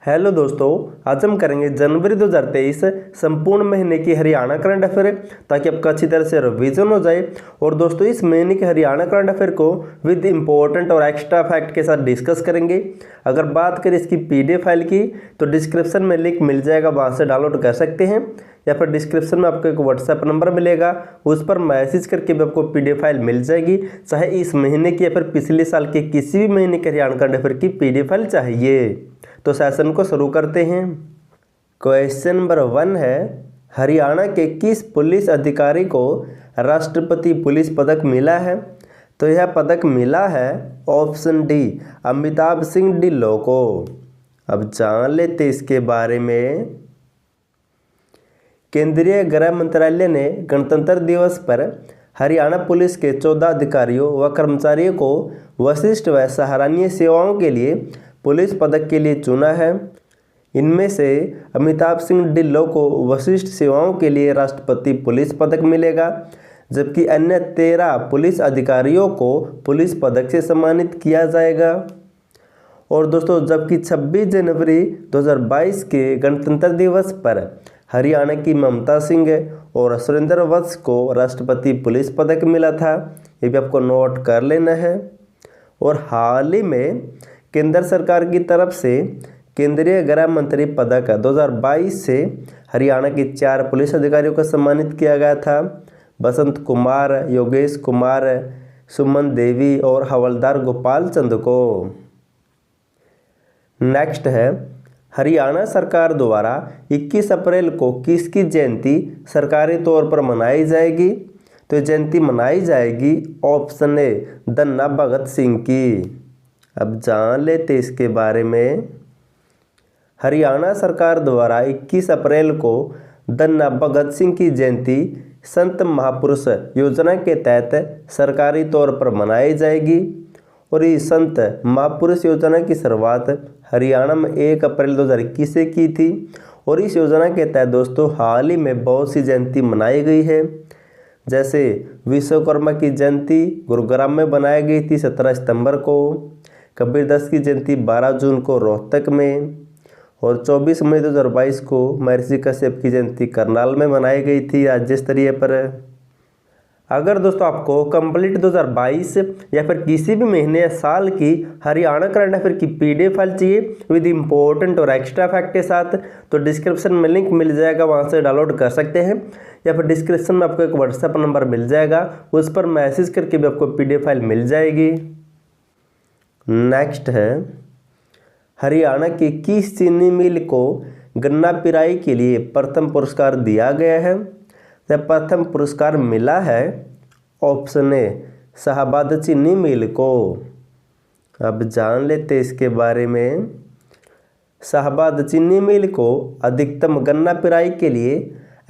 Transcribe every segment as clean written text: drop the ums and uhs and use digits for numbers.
Hello दोस्तों, आज हम करेंगे जनवरी 2023 संपूर्ण महीने की हरियाणा करंट अफेयर ताकि आपका अच्छी तरह से रिवीजन हो जाए। और दोस्तों इस महीने के हरियाणा करंट अफेयर को विद इंपॉर्टेंट और एक्स्ट्रा फैक्ट के साथ डिस्कस करेंगे। अगर बात करें इसकी पीडीएफ फाइल की तो डिस्क्रिप्शन में लिंक मिल जाएगा, वहाँ से डाउनलोड कर सकते हैं, या फिर डिस्क्रिप्शन में आपको एक व्हाट्सएप नंबर मिलेगा, उस पर मैसेज करके भी आपको पीडीएफ फाइल मिल जाएगी। चाहे इस महीने की या फिर पिछले साल के किसी भी महीने के हरियाणा करंट अफेयर की पीडीएफ फाइल चाहिए। तो सेशन को शुरू करते हैं। क्वेश्चन नंबर 1 है, हरियाणा के किस पुलिस अधिकारी को राष्ट्रपति पुलिस पदक मिला है? तो यह पदक मिला है ऑप्शन डी अमिताभ सिंह ढिल्लों को। अब जान लेते इसके बारे में। केंद्रीय गृह मंत्रालय ने गणतंत्र दिवस पर हरियाणा पुलिस के 14 अधिकारियों व कर्मचारियों को विशिष्ट व सराहनीय सेवाओं के लिए पुलिस पदक के लिए चुना है। इनमें से अमिताभ सिंह ढिल्लों को विशिष्ट सेवाओं के लिए राष्ट्रपति पुलिस पदक मिलेगा, जबकि अन्य 13 पुलिस अधिकारियों को पुलिस पदक से सम्मानित किया जाएगा। और दोस्तों जबकि 26 जनवरी 2022 के गणतंत्र दिवस पर हरियाणा की ममता सिंह और सुरेंद्र वत्स को राष्ट्रपति पुलिस पदक मिला था, ये भी आपको नोट कर लेना है। और हाल ही में केंद्र सरकार की तरफ से केंद्रीय गृह मंत्री पदक 2022 से हरियाणा के 4 पुलिस अधिकारियों को सम्मानित किया गया था, बसंत कुमार, योगेश कुमार, सुमन देवी और हवलदार गोपाल चंद को। नेक्स्ट है, हरियाणा सरकार द्वारा 21 अप्रैल को किसकी जयंती सरकारी तौर पर मनाई जाएगी? तो जयंती मनाई जाएगी ऑप्शन ए धन्ना भगत सिंह की। अब जान लेते इसके बारे में। हरियाणा सरकार द्वारा 21 अप्रैल को धन्ना भगत सिंह की जयंती संत महापुरुष योजना के तहत सरकारी तौर पर मनाई जाएगी। और ये संत महापुरुष योजना की शुरुआत हरियाणा में 1 अप्रैल 2021 से की थी। और इस योजना के तहत दोस्तों हाल ही में बहुत सी जयंती मनाई गई है, जैसे विश्वकर्मा की जयंती गुरुग्राम में बनाई गई थी 17 सितंबर को, कबीरदास की जयंती 12 जून को रोहतक में, और 24 मई 2022 को महर्षि कश्यप की जयंती करनाल में मनाई गई थी राज्य स्तरीय पर। अगर दोस्तों आपको कंप्लीट 2022 या फिर किसी भी महीने या साल की हरियाणा करंट अफेयर की पीडीएफ फाइल चाहिए विद इंपॉर्टेंट और एक्स्ट्रा फैक्ट के साथ, तो डिस्क्रिप्शन में लिंक मिल जाएगा, वहां से डाउनलोड कर सकते हैं, या फिर डिस्क्रिप्शन में आपको एक व्हाट्सएप नंबर मिल जाएगा, उस पर मैसेज करके भी आपको पीडीएफ फाइल मिल जाएगी। नेक्स्ट है, हरियाणा की किस चीनी मिल को गन्ना पिराई के लिए प्रथम पुरस्कार दिया गया है? तो प्रथम पुरस्कार मिला है ऑप्शन ए शाहबाद चीनी मिल को। अब जान लेते इसके बारे में। शाहबाद चीनी मिल को अधिकतम गन्ना पिराई के लिए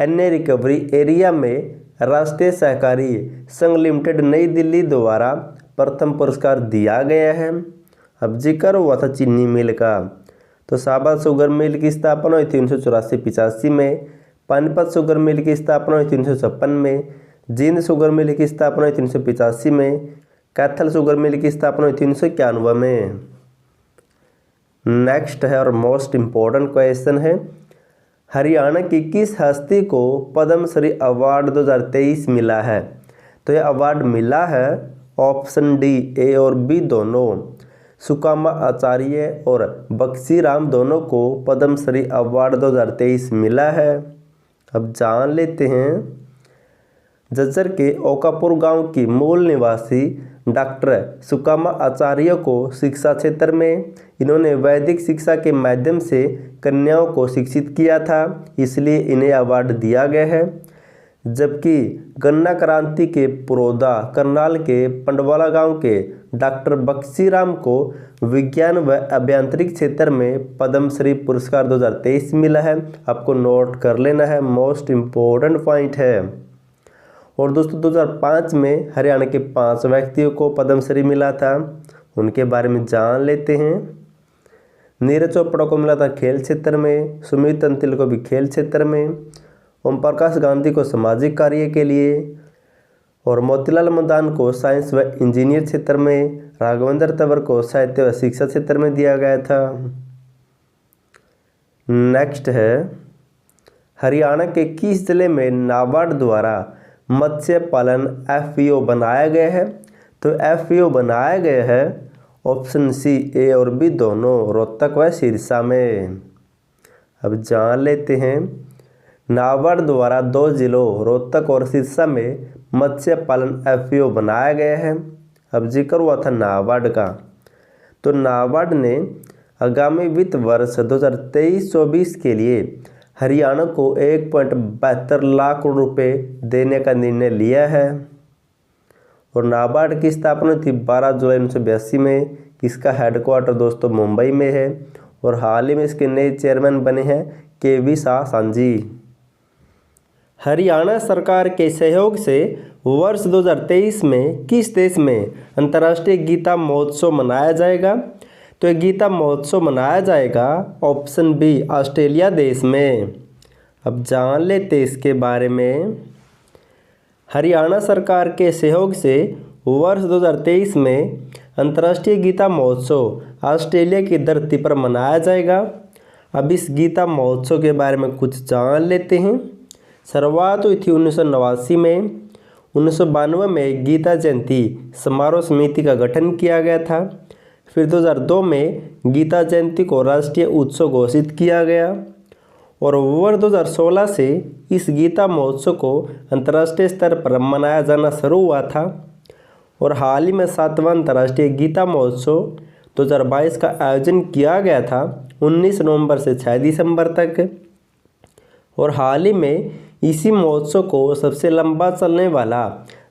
अन्य रिकवरी एरिया में राष्ट्रीय सहकारी संघ लिमिटेड नई दिल्ली द्वारा प्रथम पुरस्कार दिया गया है। अब जिक्र हुआ था चीनी मिल का, तो शाहबाद शुगर मिल की स्थापना हुई थी 1984-85 में, पानीपत शुगर मिल की स्थापना हुई थी 1956 में, जींद शुगर मिल की स्थापना हुई थी 1985 में, कैथल शुगर मिल की स्थापना हुई थी 1991 में। नेक्स्ट है और मोस्ट इम्पोर्टेंट क्वेश्चन है, हरियाणा की किस हस्ती को पद्मश्री अवार्ड 2023 मिला है? तो यह अवार्ड मिला है ऑप्शन डी ए और बी दोनों, सुकामा आचार्य और बक्सी राम दोनों को पद्मश्री अवार्ड 2023 मिला है। अब जान लेते हैं। झज्जर के ओकापुर गांव की मूल निवासी डॉक्टर सुकामा आचार्य को शिक्षा क्षेत्र में इन्होंने वैदिक शिक्षा के माध्यम से कन्याओं को शिक्षित किया था, इसलिए इन्हें अवार्ड दिया गया है। जबकि गन्ना क्रांति के पुरोधा करनाल के पंडवाला गांव के डॉक्टर बक्सी राम को विज्ञान व अभियांत्रिक क्षेत्र में पद्मश्री पुरस्कार 2023 मिला है। आपको नोट कर लेना है, मोस्ट इम्पोर्टेंट पॉइंट है। और दोस्तों 2005 में हरियाणा के 5 व्यक्तियों को पद्मश्री मिला था, उनके बारे में जान लेते हैं। नीरज चोपड़ा को मिला था खेल क्षेत्र में, सुमित अंतिल को भी खेल क्षेत्र में, ओम प्रकाश गांधी को सामाजिक कार्य के लिए, और मोतीलाल मदान को साइंस व इंजीनियर क्षेत्र में, राघवेंद्र तंवर को साहित्य व शिक्षा क्षेत्र में दिया गया था। नेक्स्ट है हरियाणा के किस जिले में नाबार्ड द्वारा मत्स्य पालन FPO बनाया गया है? तो FPO बनाया गया है ऑप्शन सी A और B दोनों, रोहतक व सिरसा में। अब जान लेते हैं नाबार्ड द्वारा 2 जिलों रोहतक और सिरसा में मत्स्य पालन FPO बनाया गया है। अब जिक्र हुआ था नाबार्ड का, तो नाबार्ड ने आगामी वित्त वर्ष 2023-24 के लिए हरियाणा को 1.72 लाख करोड़ रुपए देने का निर्णय लिया है। और नाबार्ड की स्थापना थी 12 जुलाई 1982 में। इसका हेडक्वार्टर दोस्तों मुंबई में है और हाल ही में इसके नए चेयरमैन बने हैं KV शाह सांझी। हरियाणा सरकार के सहयोग से वर्ष 2023 में किस देश में अंतर्राष्ट्रीय गीता महोत्सव मनाया जाएगा? तो ये गीता महोत्सव मनाया जाएगा ऑप्शन B ऑस्ट्रेलिया देश में। अब जान लेते इसके बारे में। हरियाणा सरकार के सहयोग से वर्ष 2023 में अंतर्राष्ट्रीय गीता महोत्सव ऑस्ट्रेलिया की धरती पर मनाया जाएगा। अब इस गीता महोत्सव के बारे में कुछ जान लेते हैं। शुरुआत हुई थी 1989 में। 1992 में गीता जयंती समारोह समिति का गठन किया गया था। फिर 2002 में गीता जयंती को राष्ट्रीय उत्सव घोषित किया गया और वर्ष 2016 से इस गीता महोत्सव को अंतर्राष्ट्रीय स्तर पर मनाया जाना शुरू हुआ था। और हाल ही में 7वां अंतर्राष्ट्रीय गीता महोत्सव 2022 का आयोजन किया गया था 19 नवंबर से 6 दिसंबर तक। और हाल ही में इसी महोत्सव को सबसे लंबा चलने वाला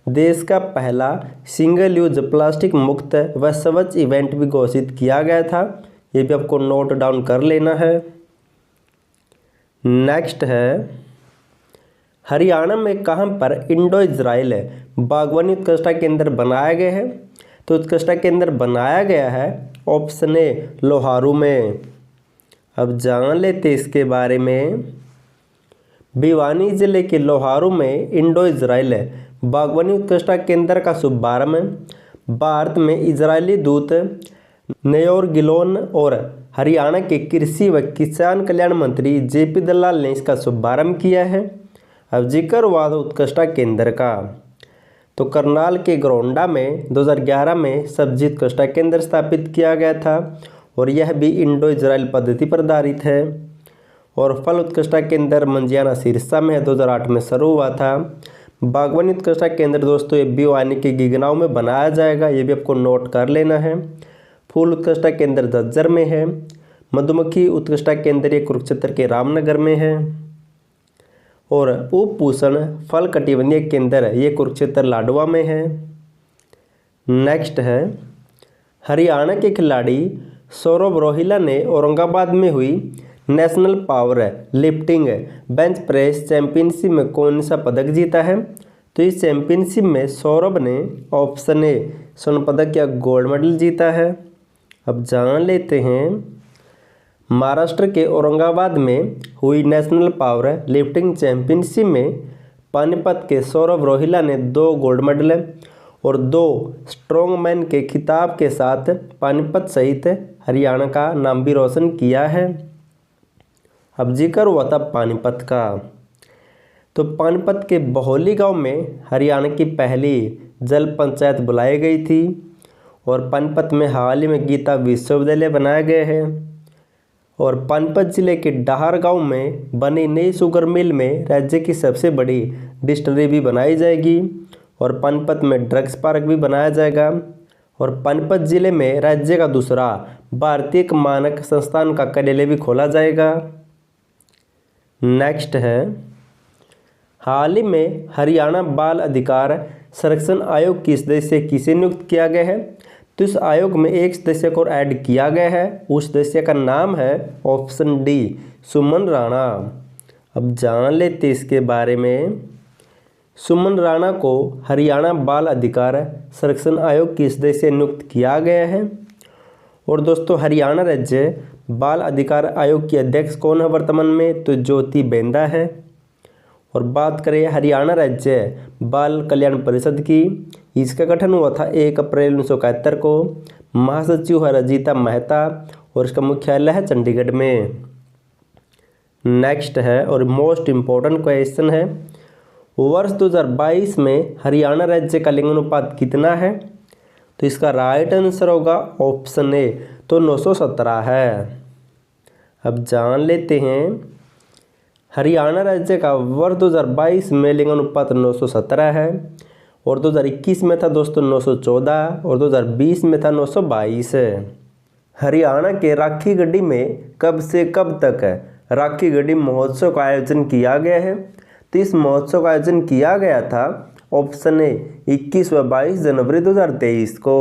देश का पहला सिंगल यूज प्लास्टिक मुक्त व स्वच्छ इवेंट भी घोषित किया गया था। ये भी आपको नोट डाउन कर लेना है। नेक्स्ट है हरियाणा में कहाँ पर इंडो इजराइल बागवानी उत्कृष्टता केंद्र बनाया गया है? तो उत्कृष्टता केंद्र बनाया गया है ऑप्शन A लोहारू में। अब जान लेते इसके बारे में। भिवानी जिले के लोहारू में इंडो इजराइल बागवानी उत्कृष्टता केंद्र का शुभारंभ भारत में इजरायली दूत नयोर गिलोन और हरियाणा के कृषि व किसान कल्याण मंत्री JP दलाल ने इसका शुभारंभ किया है। अब जिक्र हुआ था उत्कृष्टता केंद्र का, तो करनाल के गरोंडा में 2011 में सब्जी उत्कृष्टता केंद्र स्थापित किया गया था और यह भी इंडो इजराइल पद्धति पर आधारित है। और फल उत्कृष्टता केंद्र मंजियाना सिरसा में 2008 में शुरू हुआ था। बागवानी उत्कृष्टता केंद्र दोस्तों ये भिवानी के गिगनाव में बनाया जाएगा, ये भी आपको नोट कर लेना है। फूल उत्कृष्टता केंद्र झज्जर में है। मधुमक्खी उत्कृष्टता केंद्र ये कुरुक्षेत्र के रामनगर में है। और उप पोषण फल कटिबंधीय केंद्र ये कुरुक्षेत्र लाडवा में है। नेक्स्ट है हरियाणा के खिलाड़ी सौरभ रोहिला ने औरंगाबाद में हुई national power lifting bench press championship में कौन सा पदक जीता है? तो इस चैंपियनशिप में सौरभ ने ऑप्शन A स्वर्ण पदक या गोल्ड मेडल जीता है। अब जान लेते हैं महाराष्ट्र के औरंगाबाद में हुई नेशनल पावर लिफ्टिंग चैंपियनशिप में पानीपत के सौरभ रोहिला ने 2 गोल्ड मेडल और 2 स्ट्रॉन्गमैन के खिताब के साथ पानीपत सहित हरियाणा का नाम भी रोशन किया है। अब जिक्र हुआ था पानीपत का, तो पानीपत के बहोली गांव में हरियाणा की पहली जल पंचायत बुलाई गई थी। और पानीपत में हाल ही में गीता विश्वविद्यालय बनाए गए हैं। और पानीपत जिले के डाहर गांव में बनी नई शुगर मिल में राज्य की सबसे बड़ी डिस्टिलरी भी बनाई जाएगी। और पानीपत में ड्रग्स पार्क भी बनाया जाएगा। और पानीपत जिले में राज्य का दूसरा भारतीय मानक संस्थान का कार्यालय भी खोला जाएगा। नेक्स्ट है हाल ही में हरियाणा बाल अधिकार संरक्षण आयोग की सदस्य किसे नियुक्त किया गया है? तो इस आयोग में एक सदस्य को ऐड किया गया है। उस सदस्य का नाम है ऑप्शन D सुमन राणा। अब जान लेते इसके बारे में। सुमन राणा को हरियाणा बाल अधिकार संरक्षण आयोग की सदस्य नियुक्त किया गया है। और दोस्तों हरियाणा राज्य बाल अधिकार आयोग की अध्यक्ष कौन है वर्तमान में? तो ज्योति बेंदा है। और बात करें हरियाणा राज्य बाल कल्याण परिषद की, इसका गठन हुआ था 1 अप्रैल 1971 को। महासचिव है रजीता मेहता और इसका मुख्यालय है चंडीगढ़ में। नेक्स्ट है और मोस्ट इम्पोर्टेंट क्वेश्चन है, वर्ष 2022 में हरियाणा राज्य का लिंगानुपात कितना है? तो इसका राइट आंसर होगा ऑप्शन ए, तो 917 है। अब जान लेते हैं हरियाणा राज्य का वर्ष 2022 में लिंगानुपात 917 है और 2021 में था दोस्तों 914 और 2020 में था 922 है। हरियाणा के राखी गढ़ी में कब से कब तक है राखी गढ़ी महोत्सव का आयोजन किया गया है? तो इस महोत्सव का आयोजन किया गया था ऑप्शन ए 21 व 22 जनवरी 2023 को।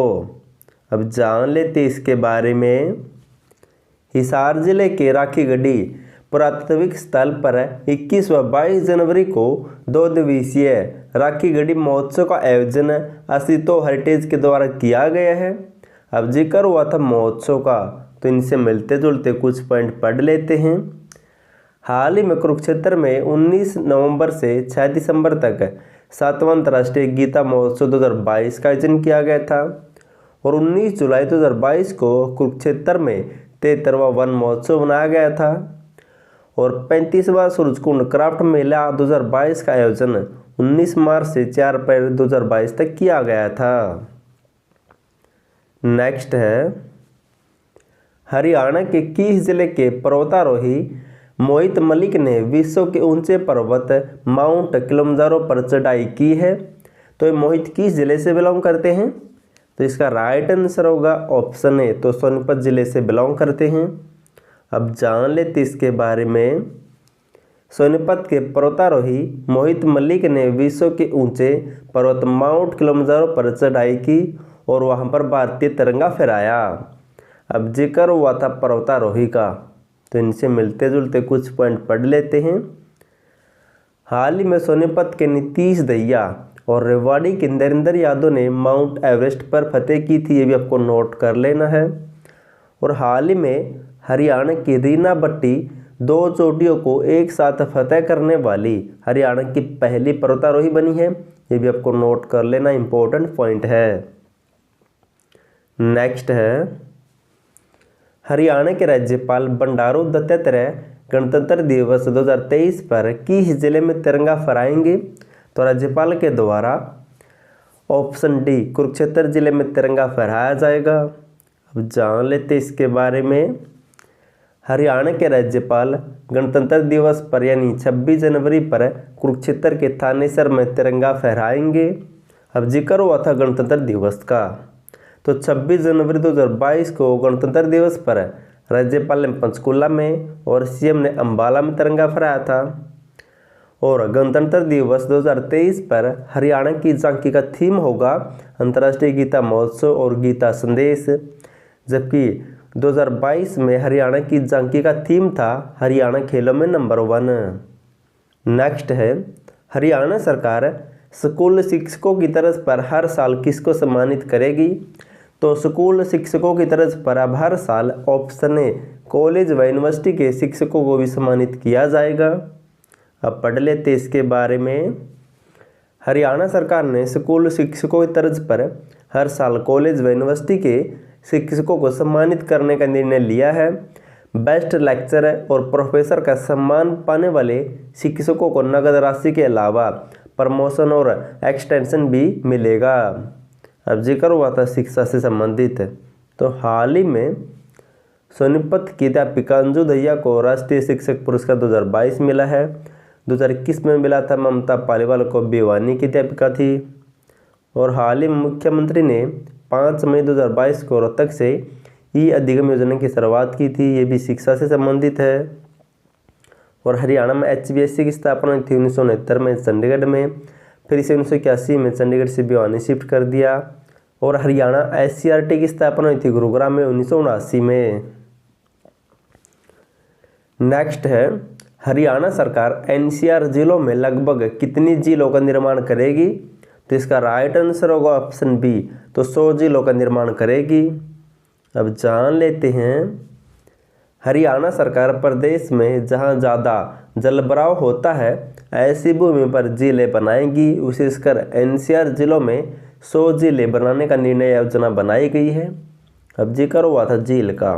अब जान लेते इसके बारे में। हिसार जिले के राखी गढ़ी पुरातात्विक स्थल पर 21 व 22 जनवरी को 2 दिवसीय राखी गढ़ी महोत्सव का आयोजन असितो हेरिटेज के द्वारा किया गया है। अब जिक्र हुआ था महोत्सव का, तो इनसे मिलते जुलते कुछ पॉइंट पढ़ लेते हैं। हाल ही में कुरुक्षेत्र में 19 नवंबर से 6 दिसंबर तक 7वां अंतर्राष्ट्रीय गीता महोत्सव 2022 का आयोजन किया गया था और 19 जुलाई 2022 को कुरुक्षेत्र में 73वां वन महोत्सव मनाया गया था और 35वां सूरजकुंड क्राफ्ट मेला 2022 का आयोजन 19 मार्च से 4 अप्रैल 2022 तक किया गया था। नेक्स्ट है हरियाणा के किस जिले के पर्वतारोही मोहित मलिक ने विश्व के ऊंचे पर्वत माउंट किलिमंजारो पर चढ़ाई की है? तो ये मोहित किस जिले से बिलोंग करते हैं? तो इसका राइट आंसर होगा ऑप्शन ए, तो सोनीपत जिले से बिलोंग करते हैं। अब जान लेते इसके बारे में। सोनीपत के पर्वतारोही मोहित मलिक ने विश्व के ऊंचे पर्वत माउंट किलिमंजारो पर चढ़ाई की और वहां पर भारतीय तिरंगा फहराया। अब जिक्र हुआ था पर्वतारोही का, तो इनसे मिलते जुलते कुछ पॉइंट पढ़ लेते हैं। हाल ही में सोनीपत के नीतीश दहिया और रेवाड़ी के नरेंद्र यादव ने माउंट एवरेस्ट पर फतेह की थी, ये भी आपको नोट कर लेना है। और हाल ही में हरियाणा की रीना भट्टी 2 चोटियों को एक साथ फतेह करने वाली हरियाणा की पहली पर्वतारोही बनी है, ये भी आपको नोट कर लेना, इंपॉर्टेंट पॉइंट है। नेक्स्ट है हरियाणा के राज्यपाल बंडारू दत्तात्रेय गणतंत्र दिवस 2023 पर किस जिले में तिरंगा फहराएंगे? तो राज्यपाल के द्वारा ऑप्शन डी कुरुक्षेत्र जिले में तिरंगा फहराया जाएगा। अब जान लेते इसके बारे में। हरियाणा के राज्यपाल गणतंत्र दिवस पर यानी 26 जनवरी पर कुरुक्षेत्र के थानेसर में तिरंगा फहराएंगे। अब जिक्र हुआ था गणतंत्र दिवस का, तो 26 जनवरी 2022 को गणतंत्र दिवस पर राज्यपाल ने पंचकुला में और सीएम ने अंबाला में तिरंगा फहराया था। और गणतंत्र दिवस 2023 पर हरियाणा की झांकी का थीम होगा अंतर्राष्ट्रीय गीता महोत्सव और गीता संदेश, जबकि 2022 में हरियाणा की झांकी का थीम था हरियाणा खेलों में नंबर 1। नेक्स्ट है हरियाणा सरकार स्कूल शिक्षकों की तरफ पर हर साल किसको सम्मानित करेगी? तो स्कूल शिक्षकों की तरफ पर अब हर साल ऑप्शन ए कॉलेज व यूनिवर्सिटी के शिक्षकों को भी सम्मानित किया जाएगा। अब पढ़ लेते इसके बारे में। हरियाणा सरकार ने स्कूल शिक्षकों की तर्ज पर हर साल कॉलेज व यूनिवर्सिटी के शिक्षकों को सम्मानित करने का निर्णय लिया है। बेस्ट लेक्चरर और प्रोफेसर का सम्मान पाने वाले शिक्षकों को नगद राशि के अलावा प्रमोशन और एक्सटेंशन भी मिलेगा। अब जिक्र हुआ था शिक्षा से संबंधित, तो हाल ही में सोनीपत की अध्यापिका अंजू दहिया को राष्ट्रीय शिक्षक पुरस्कार 2022 मिला है। 2021 में मिला था ममता पालीवाल को, भिवानी की अध्यापिका थी। और हाल ही में मुख्यमंत्री ने 5 मई 2022 को रोहतक से ई अधिगम योजना की शुरुआत की थी, ये भी शिक्षा से संबंधित है। और हरियाणा में HBSC की स्थापना थी 1969 में चंडीगढ़ में, फिर इसे 1981 में चंडीगढ़ से भिवानी शिफ्ट कर दिया। और हरियाणा SCRT की स्थापना हुई थी गुरुग्राम में 1979 में। नेक्स्ट है हरियाणा सरकार NCR जिलों में लगभग कितनी झीलों का निर्माण करेगी? तो इसका राइट आंसर होगा ऑप्शन बी, तो 100 झीलों का निर्माण करेगी। अब जान लेते हैं हरियाणा सरकार प्रदेश में जहां ज़्यादा जलभराव होता है ऐसी भूमि पर झीलें बनाएगी। विशेषकर NCR जिलों में 100 झीलें बनाने का निर्णय योजना बनाई गई है। अब जिक्र हुआ था झील का।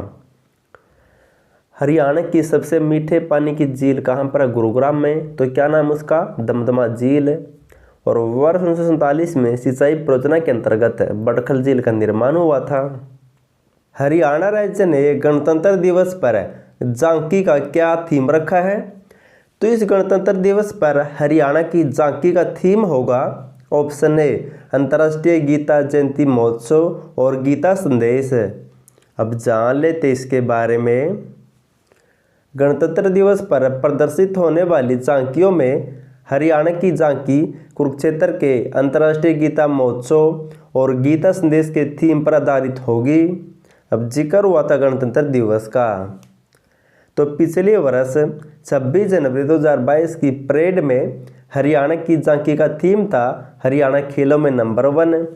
हरियाणा की सबसे मीठे पानी की झील कहाँ पर है? गुरुग्राम में। तो क्या नाम उसका? दमदमा झील। और वर्ष 1947 में सिंचाई परियोजना के अंतर्गत बड़खल झील का निर्माण हुआ था। हरियाणा राज्य ने गणतंत्र दिवस पर झांकी का क्या थीम रखा है? तो इस गणतंत्र दिवस पर हरियाणा की झांकी का थीम होगा ऑप्शन ए अंतर्राष्ट्रीय गीता जयंती महोत्सव और गीता संदेश। अब जान लेते इसके बारे में। गणतंत्र दिवस पर प्रदर्शित होने वाली झांकियों में हरियाणा की झांकी कुरुक्षेत्र के अंतर्राष्ट्रीय गीता महोत्सव और गीता संदेश के थीम पर आधारित होगी। अब जिक्र हुआ था गणतंत्र दिवस का। तो पिछले वर्ष 26 जनवरी 2022 की परेड में हरियाणा की झांकी का थीम था हरियाणा खेलों में नंबर 1।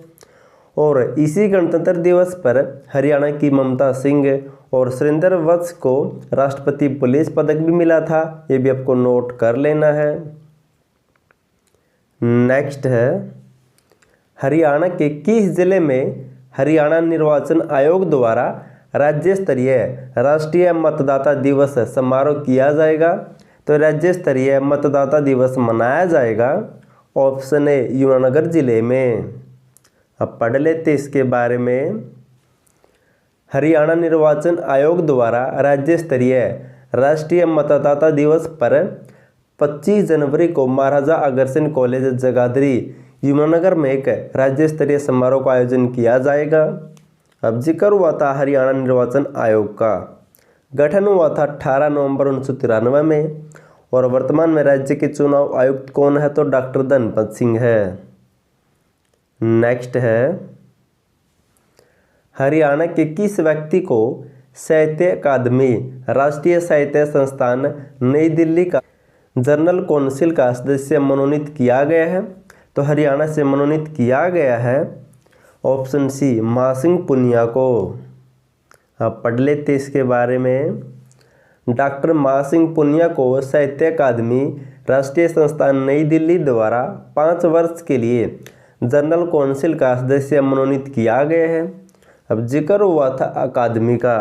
और इसी गणतंत्र दिवस पर हरियाणा की ममता सिंह और सुरेंद्र वत्स को राष्ट्रपति पुलिस पदक भी मिला था। ये भी आपको नोट कर लेना है। नेक्स्ट है, हरियाणा के किस जिले में हरियाणा निर्वाचन आयोग द्वारा राज्य स्तरीय राष्ट्रीय मतदाता दिवस समारोह किया जाएगा? तो राज्य स्तरीय मतदाता दिवस मनाया जाएगा ऑप्शन ए यमुनानगर जिले में। अब पढ़ लेते इसके बारे में। हरियाणा निर्वाचन आयोग द्वारा राज्य स्तरीय राष्ट्रीय मतदाता दिवस पर 25 जनवरी को महाराजा अग्रसेन कॉलेज जगाधरी यमुनानगर में एक राज्य स्तरीय समारोह का आयोजन किया जाएगा। अब जिक्र हुआ था हरियाणा निर्वाचन आयोग का। गठन हुआ था 18 नवंबर 1993 में। और वर्तमान में राज्य के चुनाव आयुक्त कौन है? तो डॉक्टर धनपत सिंह है। नेक्स्ट है, हरियाणा के किस व्यक्ति को साहित्य अकादमी राष्ट्रीय साहित्य संस्थान नई दिल्ली का जनरल काउंसिल का सदस्य मनोनीत किया गया है? तो हरियाणा से मनोनीत किया गया है ऑप्शन सी महासिंह पुनिया को। आप पढ़ लेते इसके बारे में। डॉक्टर महासिंह पुनिया को साहित्य अकादमी राष्ट्रीय संस्थान नई दिल्ली द्वारा 5 वर्ष के लिए जनरल काउंसिल का सदस्य मनोनीत किया गया है। अब जिक्र हुआ था अकादमी का।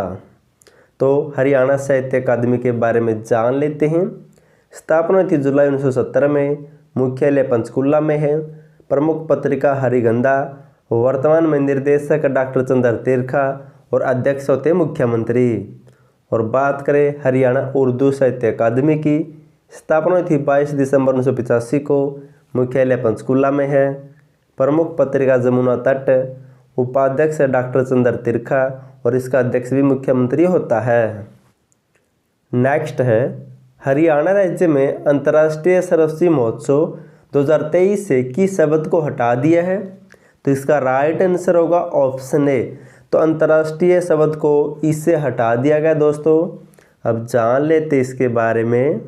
तो हरियाणा साहित्य अकादमी के बारे में जान लेते हैं। स्थापना थी जुलाई 1970 में। मुख्यालय पंचकुला में है। प्रमुख पत्रिका हरिगंधा। वर्तमान में निर्देशक डॉक्टर चंद्र तिरखा और अध्यक्ष होते मुख्यमंत्री। और बात करें हरियाणा उर्दू साहित्य अकादमी की, स्थापना थी 22 दिसंबर 1985 को। मुख्यालय पंचकुला में है। प्रमुख पत्रिका जमुना तट। उपाध्यक्ष डॉक्टर चंद्र तिरखा और इसका अध्यक्ष भी मुख्यमंत्री होता है। नेक्स्ट है, हरियाणा राज्य में अंतर्राष्ट्रीय सरस्वती महोत्सव 2023 से किस शब्द को हटा दिया है? तो इसका राइट आंसर होगा ऑप्शन ए। तो अंतर्राष्ट्रीय शब्द को इससे हटा दिया गया दोस्तों। अब जान लेते इसके बारे में।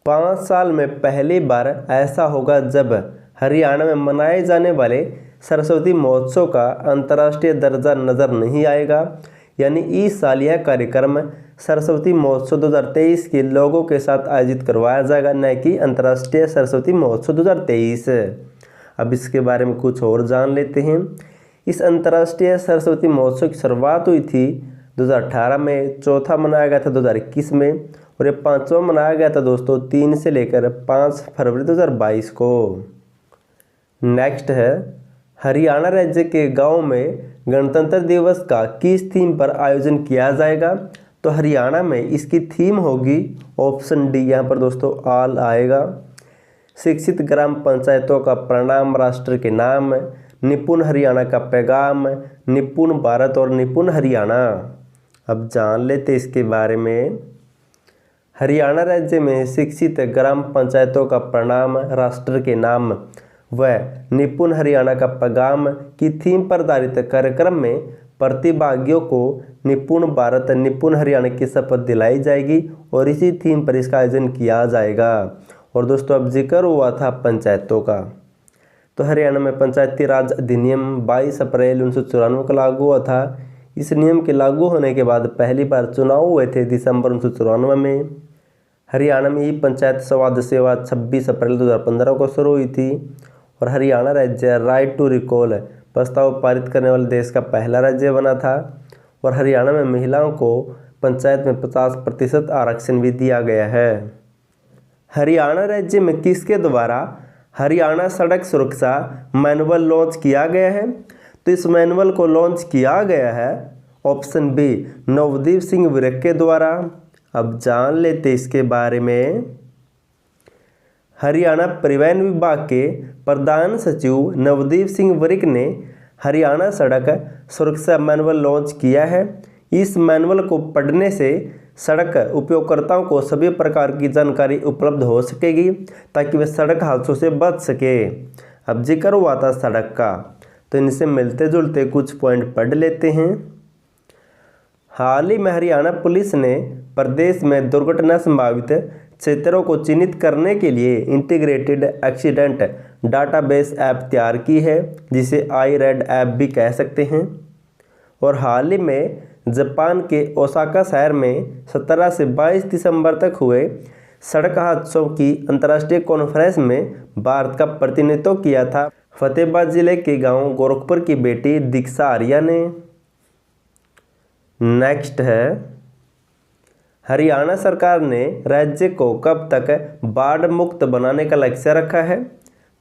5 साल में पहली बार ऐसा होगा जब हरियाणा में मनाए जाने वाले सरस्वती महोत्सव का अंतर्राष्ट्रीय दर्जा नज़र नहीं आएगा। यानी इस साल यह कार्यक्रम सरस्वती महोत्सव 2023 के लोगों के साथ आयोजित करवाया जाएगा, न कि अंतर्राष्ट्रीय सरस्वती महोत्सव 2023। अब इसके बारे में कुछ और जान लेते हैं। इस अंतर्राष्ट्रीय सरस्वती महोत्सव की शुरुआत हुई थी 2018 में, चौथा मनाया गया था 2021 में और ये 5वां मनाया गया था दोस्तों 3 से लेकर 5 फरवरी 2022 को। नेक्स्ट है, हरियाणा राज्य के गांव में गणतंत्र दिवस का किस थीम पर आयोजन किया जाएगा? तो हरियाणा में इसकी थीम होगी ऑप्शन डी। यहाँ पर दोस्तों ऑल आएगा। शिक्षित ग्राम पंचायतों का प्रणाम राष्ट्र के नाम, निपुण हरियाणा का पैगाम, निपुण भारत और निपुण हरियाणा। अब जान लेते इसके बारे में। हरियाणा राज्य में शिक्षित ग्राम पंचायतों का प्रणाम राष्ट्र के नाम व निपुण हरियाणा का पैगाम की थीम पर आधारित कार्यक्रम में प्रतिभागियों को निपुण भारत निपुण हरियाणा की शपथ दिलाई जाएगी और इसी थीम पर इसका आयोजन किया जाएगा। और दोस्तों अब जिक्र हुआ था पंचायतों का। तो हरियाणा में पंचायती राज अधिनियम 22 अप्रैल 1994 को लागू हुआ था। इस नियम के लागू होने के बाद पहली बार चुनाव हुए थे दिसंबर 1994 में। हरियाणा में ही पंचायत संवाद सेवा 26 अप्रैल 2015 को शुरू हुई थी। और हरियाणा राज्य राइट टू रिकॉल प्रस्ताव पारित करने वाले देश का पहला राज्य बना था। और हरियाणा में महिलाओं को पंचायत में 50% आरक्षण भी दिया गया है। हरियाणा राज्य में किसके द्वारा हरियाणा सड़क सुरक्षा मैनुअल लॉन्च किया गया है? तो इस मैनुअल को लॉन्च किया गया है ऑप्शन बी नवदीप सिंह विर्क के द्वारा। अब जान लेते इसके बारे में। हरियाणा परिवहन विभाग के प्रधान सचिव नवदीप सिंह विर्क ने हरियाणा सड़क सुरक्षा मैनुअल लॉन्च किया है। इस मैनुअल को पढ़ने से सड़क उपयोगकर्ताओं को सभी प्रकार की जानकारी उपलब्ध हो सकेगी ताकि वे सड़क हादसों से बच सके। अब जिक्र हुआ था सड़क का, तो इनसे मिलते जुलते कुछ पॉइंट पढ़ लेते हैं। हाल ही में हरियाणा पुलिस ने प्रदेश में दुर्घटना संभावित क्षेत्रों को चिन्हित करने के लिए इंटीग्रेटेड एक्सीडेंट डाटाबेस ऐप तैयार की है, जिसे iRED ऐप भी कह सकते हैं। और हाल ही में जापान के ओसाका शहर में 17 से 22 दिसंबर तक हुए सड़क हादसों की अंतर्राष्ट्रीय कॉन्फ्रेंस में भारत का प्रतिनिधित्व किया था फतेहाबाद जिले के गांव गोरखपुर की बेटी दीक्षा आर्या ने। नेक्स्ट है, हरियाणा सरकार ने राज्य को कब तक बाढ़ मुक्त बनाने का लक्ष्य रखा है?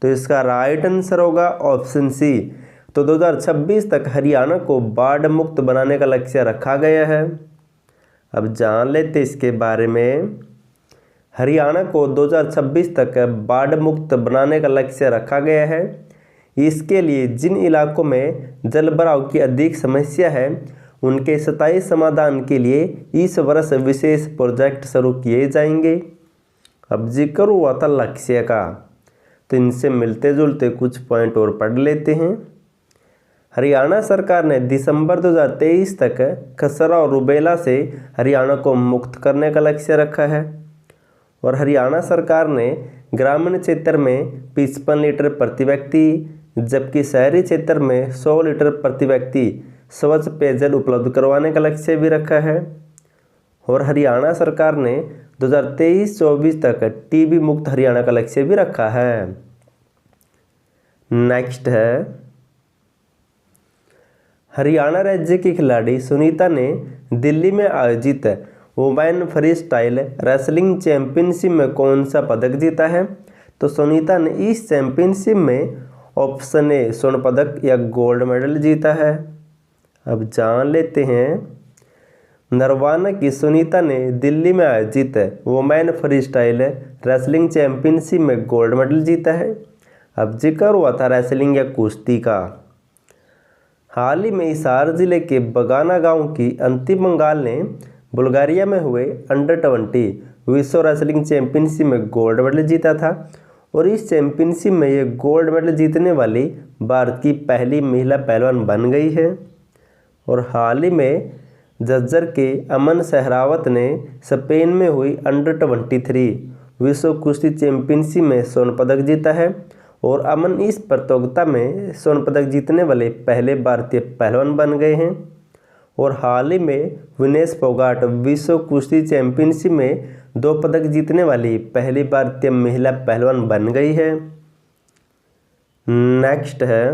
तो इसका राइट आंसर होगा ऑप्शन सी। तो 2026 तक हरियाणा को बाढ़ मुक्त बनाने का लक्ष्य रखा गया है। अब जान लेते इसके बारे में। हरियाणा को 2026 तक बाढ़ मुक्त बनाने का लक्ष्य रखा गया है। इसके लिए जिन इलाकों में जलभराव की अधिक समस्या है उनके स्थायी समाधान के लिए इस वर्ष विशेष प्रोजेक्ट शुरू किए जाएंगे। अब जिक्र हुआ था लक्ष्य का, तो इनसे मिलते जुलते कुछ पॉइंट और पढ़ लेते हैं। हरियाणा सरकार ने दिसंबर 2023 तक खसरा और रुबेला से हरियाणा को मुक्त करने का लक्ष्य रखा है। और हरियाणा सरकार ने ग्रामीण क्षेत्र में 55 लीटर प्रति व्यक्ति जबकि शहरी क्षेत्र में 100 लीटर प्रति व्यक्ति स्वच्छ पेयजल उपलब्ध करवाने का लक्ष्य भी रखा है। और हरियाणा सरकार ने 2023-24 तक टीबी मुक्त हरियाणा का लक्ष्य भी रखा है। नेक्स्ट है, हरियाणा राज्य की खिलाड़ी सुनीता ने दिल्ली में आयोजित women free style wrestling championship में कौन सा पदक जीता है? तो सुनीता ने इस चैंपियनशिप में ऑप्शन ए स्वर्ण पदक या गोल्ड मेडल जीता है। अब जान लेते हैं। नरवाना की सुनीता ने दिल्ली में आयोजित women free style wrestling championship में गोल्ड मेडल जीता है। अब जिक्र हुआ था रेसलिंग या कुश्ती का। हाल ही में हिसार जिले के बगाना गांव की अंतिम बंगाल ने बुल्गारिया में हुए अंडर-20 विश्व रेसलिंग चैंपियनशिप में गोल्ड मेडल जीता था। और इस चैंपियनशिप में ये गोल्ड मेडल जीतने वाली भारत की पहली महिला पहलवान बन गई है। और हाल ही में झज्जर के अमन सहरावत ने स्पेन में हुई अंडर-23 विश्व कुश्ती चैंपियनशिप में स्वर्ण पदक जीता है। और अमन इस प्रतियोगिता में स्वर्ण पदक जीतने वाले पहले भारतीय पहलवान बन गए हैं। और हाल ही में विनेश फोगाट विश्व कुश्ती चैंपियनशिप में 2 पदक जीतने वाली पहली भारतीय महिला पहलवान बन गई है। नेक्स्ट है,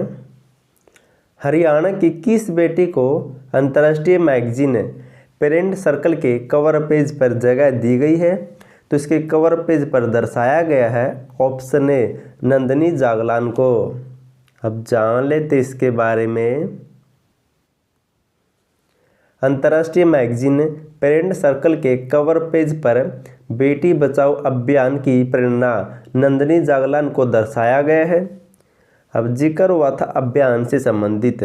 हरियाणा की किस बेटी को अंतर्राष्ट्रीय मैगजीन पेरेंट सर्कल के कवर पेज पर जगह दी गई है? तो इसके कवर पेज पर दर्शाया गया है ऑप्शन ए नंदिनी जागलान को। अब जान लेते इसके बारे में। अंतर्राष्ट्रीय मैगजीन पेरेंट सर्कल के कवर पेज पर बेटी बचाओ अभियान की प्रेरणा नंदिनी जागलान को दर्शाया गया है। अब जिक्र हुआ था अभियान से संबंधित।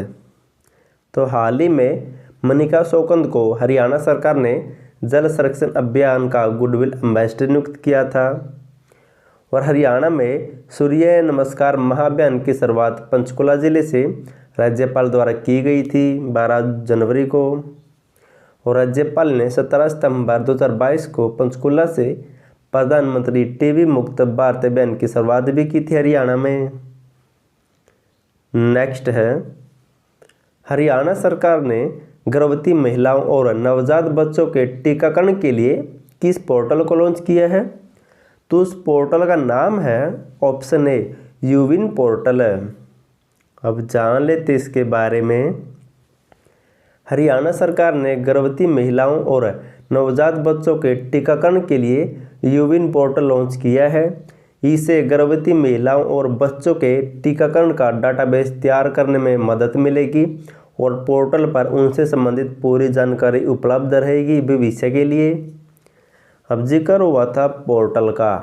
तो हाल ही में मनिका शोकंद को हरियाणा सरकार ने जल संरक्षण अभियान का गुडविल एम्बेसडर नियुक्त किया था। और हरियाणा में सूर्य नमस्कार महाअभियान की शुरुआत पंचकुला जिले से राज्यपाल द्वारा की गई थी 12 जनवरी को। और राज्यपाल ने 17 सितंबर 2022 को पंचकुला से प्रधानमंत्री टीबी मुक्त भारत अभियान की शुरुआत भी की थी हरियाणा में। नेक्स्ट है, हरियाणा सरकार ने गर्भवती महिलाओं और नवजात बच्चों के टीकाकरण के लिए किस पोर्टल को लॉन्च किया है? तो उस पोर्टल का नाम है ऑप्शन ए यूविन पोर्टल। अब जान लेते इसके बारे में। हरियाणा सरकार ने गर्भवती महिलाओं और नवजात बच्चों के टीकाकरण के लिए यूविन पोर्टल लॉन्च किया है। इससे गर्भवती महिलाओं और बच्चों के टीकाकरण का डाटाबेस तैयार करने में मदद मिलेगी और पोर्टल पर उनसे संबंधित पूरी जानकारी उपलब्ध रहेगी भविष्य के लिए। अब जिक्र हुआ था पोर्टल का,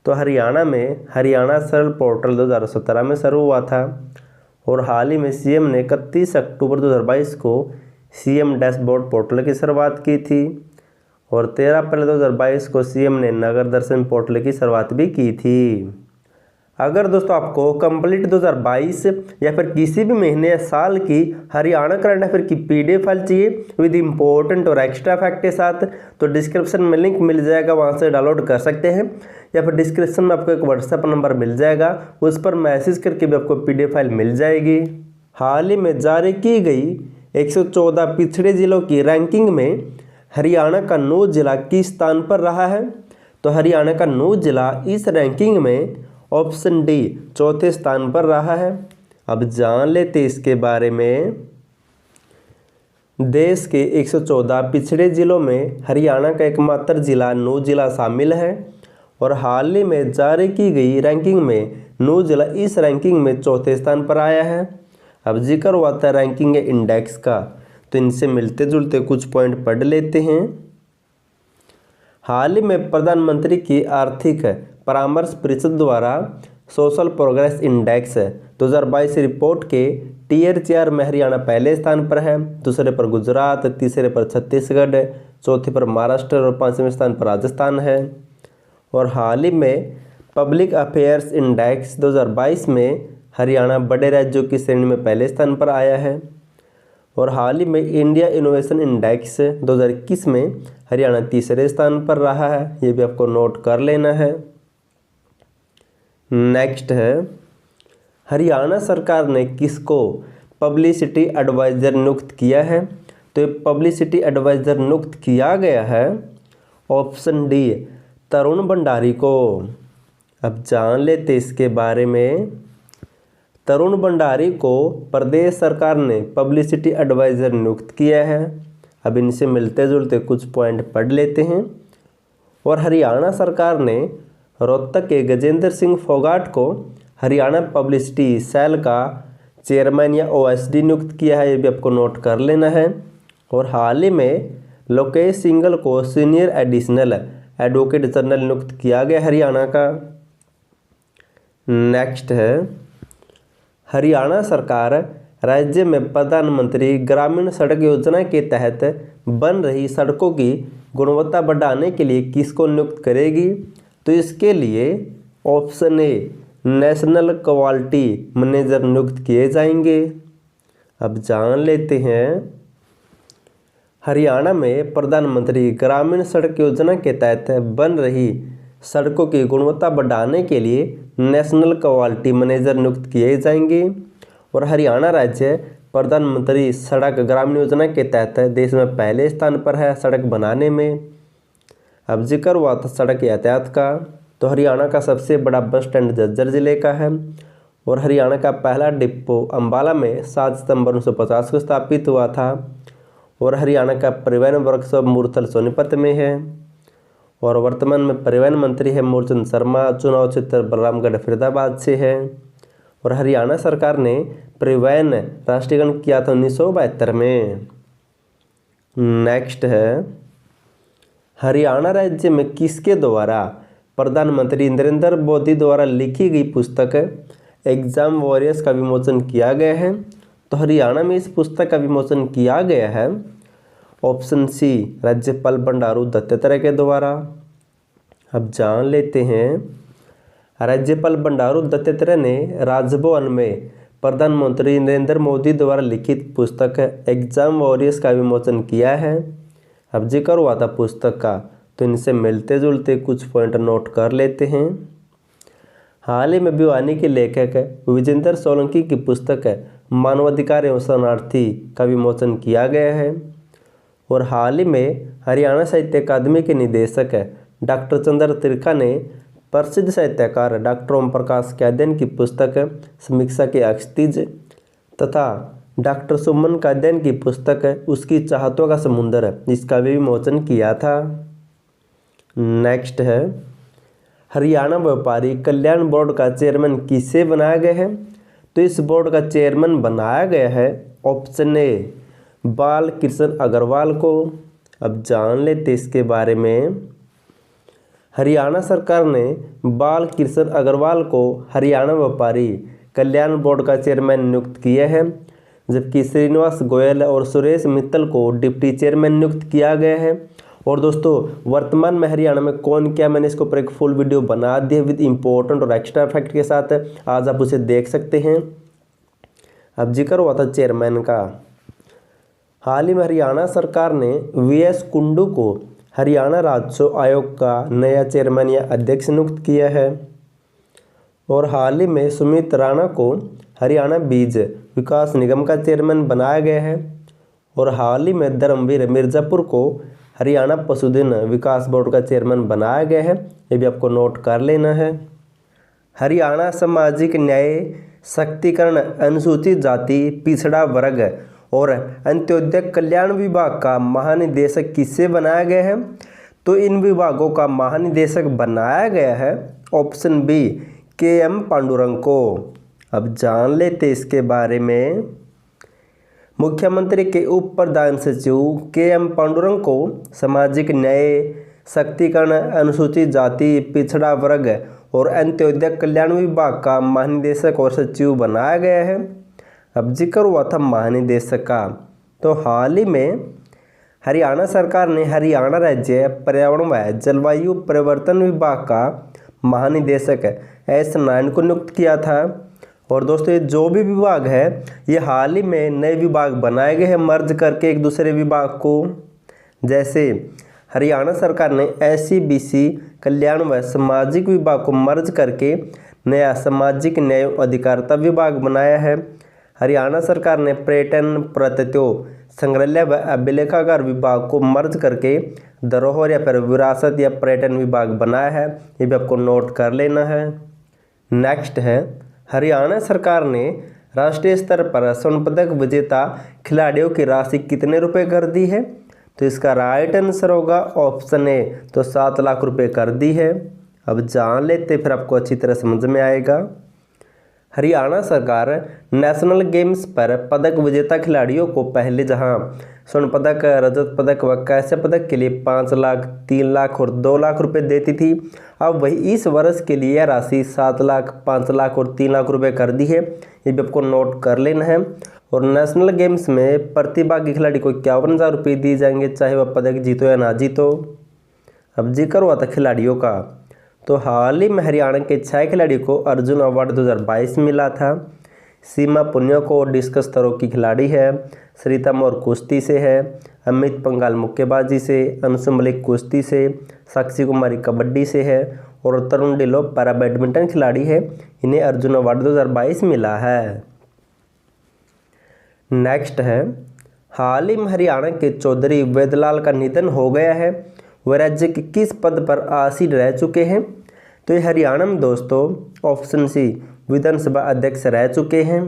तो हरियाणा में हरियाणा सरल पोर्टल 2017 में शुरू हुआ था और हाल ही में सीएम ने 31 अक्टूबर 2022 को सीएम डैशबोर्ड पोर्टल की शुरुआत की थी और 13 अप्रैल 2022 को सीएम ने नगर दर्शन पोर्टल की शुरुआत भी की थी। अगर दोस्तों आपको कंप्लीट 2022 या फिर किसी भी महीने या साल की हरियाणा करंट अफेयर की पीडीएफ फाइल चाहिए विद इम्पोर्टेंट और एक्स्ट्रा फैक्ट के साथ, तो डिस्क्रिप्शन में लिंक मिल जाएगा, वहां से डाउनलोड कर सकते हैं या फिर डिस्क्रिप्शन में आपको एक व्हाट्सएप नंबर मिल जाएगा, उस पर मैसेज करके भी आपको पीडीएफ फाइल मिल जाएगी। हाल ही में जारी की गई 114 पिछड़े जिलों की रैंकिंग में हरियाणा का नूंह जिला किस स्थान पर रहा है? तो हरियाणा का नूंह जिला इस रैंकिंग में ऑप्शन डी चौथे स्थान पर रहा है। अब जान लेते इसके बारे में। देश के 114 पिछड़े जिलों में हरियाणा का एकमात्र जिला नूंह जिला शामिल है और हाल ही में जारी की गई रैंकिंग में नूंह जिला इस रैंकिंग में चौथे स्थान पर आया है। अब जिक्र हुआ था रैंकिंग इंडेक्स का, तो इनसे मिलते जुलते कुछ पॉइंट पढ़ लेते हैं। हाल ही में प्रधानमंत्री की आर्थिक परामर्श परिषद द्वारा सोशल प्रोग्रेस इंडेक्स 2022 रिपोर्ट के टियर 4 में हरियाणा पहले स्थान पर है, दूसरे पर गुजरात, तीसरे पर छत्तीसगढ़, चौथे पर महाराष्ट्र और पांचवें स्थान पर राजस्थान है। और हाल ही में पब्लिक अफेयर्स इंडेक्स 2022 में हरियाणा बड़े राज्यों की श्रेणी में पहले स्थान पर आया है और हाल ही में इंडिया इनोवेशन इंडेक्स 2021 में हरियाणा तीसरे स्थान पर रहा है, ये भी आपको नोट कर लेना है। नेक्स्ट है, हरियाणा सरकार ने किसको पब्लिसिटी एडवाइज़र नियुक्त किया है? तो ये पब्लिसिटी एडवाइज़र नियुक्त किया गया है ऑप्शन डी तरुण भंडारी को। अब जान लेते इसके बारे में। तरुण भंडारी को प्रदेश सरकार ने पब्लिसिटी एडवाइज़र नियुक्त किया है। अब इनसे मिलते जुलते कुछ पॉइंट पढ़ लेते हैं। और हरियाणा सरकार ने रोहतक के गजेंद्र सिंह फोगाट को हरियाणा पब्लिसिटी सेल का चेयरमैन या ओएसडी नियुक्त किया है, ये भी आपको नोट कर लेना है। और हाल ही में लोकेश सिंघल को सीनियर एडिशनल एडवोकेट जनरल नियुक्त किया गया हरियाणा का। नेक्स्ट है, हरियाणा सरकार राज्य में प्रधानमंत्री ग्रामीण सड़क योजना के तहत बन रही सड़कों की गुणवत्ता बढ़ाने के लिए किसको नियुक्त करेगी? तो इसके लिए option A national quality manager नियुक्त किए जाएंगे। अब जान लेते हैं, हरियाणा में प्रधानमंत्री ग्रामीण सड़क योजना के तहत बन रही सड़कों की गुणवत्ता बढ़ाने के लिए नेशनल क्वालिटी मैनेजर नियुक्त किए जाएंगे और हरियाणा राज्य प्रधानमंत्री सड़क ग्रामीण योजना के तहत देश में पहले स्थान पर है सड़क बनाने में। अब जिक्र हुआ था सड़क यातायात का, तो हरियाणा का सबसे बड़ा बस स्टैंड झज्जर जिले का है और हरियाणा का पहला डिपो अंबाला में 7 सितंबर 1950 को स्थापित हुआ था और हरियाणा का परिवहन वर्कशॉप मूर्थल सोनीपत में है और वर्तमान में परिवहन मंत्री है मूलचंद शर्मा, चुनाव क्षेत्र बलरामगढ़ फरीदाबाद से है। और हरियाणा सरकार ने परिवहन राष्ट्रीयकरण किया था 1972 में। नेक्स्ट है, हरियाणा राज्य में किसके द्वारा प्रधानमंत्री नरेंद्र मोदी द्वारा लिखी गई पुस्तक एग्जाम वॉरियर्स का विमोचन किया गया है? तो हरियाणा में इस पुस्तक का विमोचन किया गया है ऑप्शन सी राज्यपाल बंडारू दत्तात्रेय के द्वारा। अब जान लेते हैं, राज्यपाल बंडारू दत्तात्रेय ने राजभवन में प्रधानमंत्री नरेंद्र मोदी द्वारा लिखित पुस्तक एग्जाम वॉरियर्स का विमोचन किया है। अब जिक्र हुआ था पुस्तक का, तो इनसे मिलते जुलते कुछ पॉइंट नोट कर लेते हैं। हाल ही में भिवानी के लेखक विजेंद्र सोलंकी की पुस्तक मानवाधिकार एवं शरणार्थी का विमोचन किया गया है और हाल ही में हरियाणा साहित्य अकादमी के निदेशक डॉक्टर चंद्र त्रिखा ने प्रसिद्ध साहित्यकार डॉक्टर ओम प्रकाश के अध्ययन की पुस्तक समीक्षा के अक्षतिज तथा डॉक्टर सुमन का अध्ययन की पुस्तक है उसकी चाहतों का समुंदर, इसका भी विमोचन किया था। नेक्स्ट है, हरियाणा व्यापारी कल्याण बोर्ड का चेयरमैन किसे बनाया गया है? तो इस बोर्ड का चेयरमैन बनाया गया है ऑप्शन ए बाल कृष्ण अग्रवाल को। अब जान लेते इसके बारे में। हरियाणा सरकार ने बाल कृष्ण अग्रवाल को हरियाणा व्यापारी कल्याण बोर्ड का चेयरमैन नियुक्त किया है, जबकि श्रीनिवास गोयल और सुरेश मित्तल को डिप्टी चेयरमैन नियुक्त किया गया है। और दोस्तों वर्तमान में हरियाणा में कौन क्या, मैंने इसके ऊपर एक फुल वीडियो बना दी है विद इंपॉर्टेंट और एक्स्ट्रा फैक्ट के साथ, आज आप उसे देख सकते हैं। अब जिक्र हुआ था चेयरमैन का। हाल ही में हरियाणा सरकार ने वीएस कुंडू को हरियाणा राज्योत्सव आयोग का नया चेयरमैन या अध्यक्ष नियुक्त किया है। और हाल ही में सुमित राणा को हरियाणा बीज विकास निगम का चेयरमैन बनाया गया है। और हाल ही में धर्मवीर मिर्ज़ापुर को हरियाणा पशुधन विकास बोर्ड का चेयरमैन बनाया गया है, ये भी आपको नोट कर लेना है। हरियाणा सामाजिक न्याय सशक्तिकरण अनुसूचित जाति पिछड़ा वर्ग और अंत्योदय कल्याण विभाग का महानिदेशक किससे बनाया गया है? तो इन विभागों का महानिदेशक बनाया गया है ऑप्शन बी के.एम. पांडुरंग को। अब जान लेते इसके बारे में। मुख्यमंत्री के उप प्रधान सचिव के.एम. पांडुरंग को सामाजिक न्याय सशक्तिकरण अनुसूचित जाति पिछड़ा वर्ग और अंत्योदय कल्याण विभाग का महानिदेशक और सचिव बनाया गया है। अब जिक्र हुआ था महानिदेशक का, तो हाल ही में हरियाणा सरकार ने हरियाणा राज्य पर्यावरण व जलवायु परिवर्तन विभाग का महानिदेशक एस नारायण को नियुक्त किया था। और दोस्तों ये जो भी विभाग है ये हाल ही में नए विभाग बनाए गए हैं मर्ज करके एक दूसरे विभाग को। जैसे हरियाणा सरकार ने SC/BC कल्याण व सामाजिक विभाग को मर्ज करके नया सामाजिक न्याय अधिकारिता विभाग बनाया है। हरियाणा सरकार ने पर्यटन पुरातत्व संग्रहालय व अभिलेखागार विभाग को मर्ज करके धरोहर या फिर विरासत या पर्यटन विभाग बनाया है, ये भी आपको नोट कर लेना है। नेक्स्ट है, हरियाणा सरकार ने राष्ट्रीय स्तर पर स्वर्ण पदक विजेता खिलाड़ियों की राशि कितने रुपए कर दी है? तो इसका राइट आंसर होगा ऑप्शन ए, तो 7 लाख रुपए कर दी है। अब जान लेते फिर आपको अच्छी तरह समझ में आएगा। हरियाणा सरकार नेशनल गेम्स पर पदक विजेता खिलाड़ियों को पहले जहां स्वर्ण पदक, रजत पदक व कांस्य पदक के लिए 5 लाख, 3 लाख और 2 लाख रुपए देती थी, अब वही इस वर्ष के लिए राशि 7 लाख, 5 लाख और 3 लाख रुपए कर दी है, ये भी आपको नोट कर लेना है। और नेशनल गेम्स में प्रतिभागी खिलाड़ी को 51,000 रुपये दिए जाएंगे, चाहे वह पदक जीतो या ना जीतो। अब जिक्र हुआ था खिलाड़ियों का, तो हाल ही में हरियाणा के 6 खिलाड़ियों को अर्जुन अवार्ड 2022 मिला था। सीमा पुनिया को डिस्कस थ्रो की खिलाड़ी है, सरिता मोर कुश्ती से है, अमित पंगाल मुक्केबाजी से, अंशु मलिक कुश्ती से, साक्षी कुमारी कबड्डी से है और तरुण ढिल्लों पैरा बैडमिंटन खिलाड़ी है। इन्हें अर्जुन अवार्ड 2022 मिला है। नेक्स्ट है, हाल ही में हरियाणा के चौधरी वेदलाल का निधन हो गया है, वह राज्य के किस पद पर आसीन रह चुके हैं? तो ये हरियाणा में दोस्तों ऑप्शन सी विधानसभा अध्यक्ष रह चुके हैं।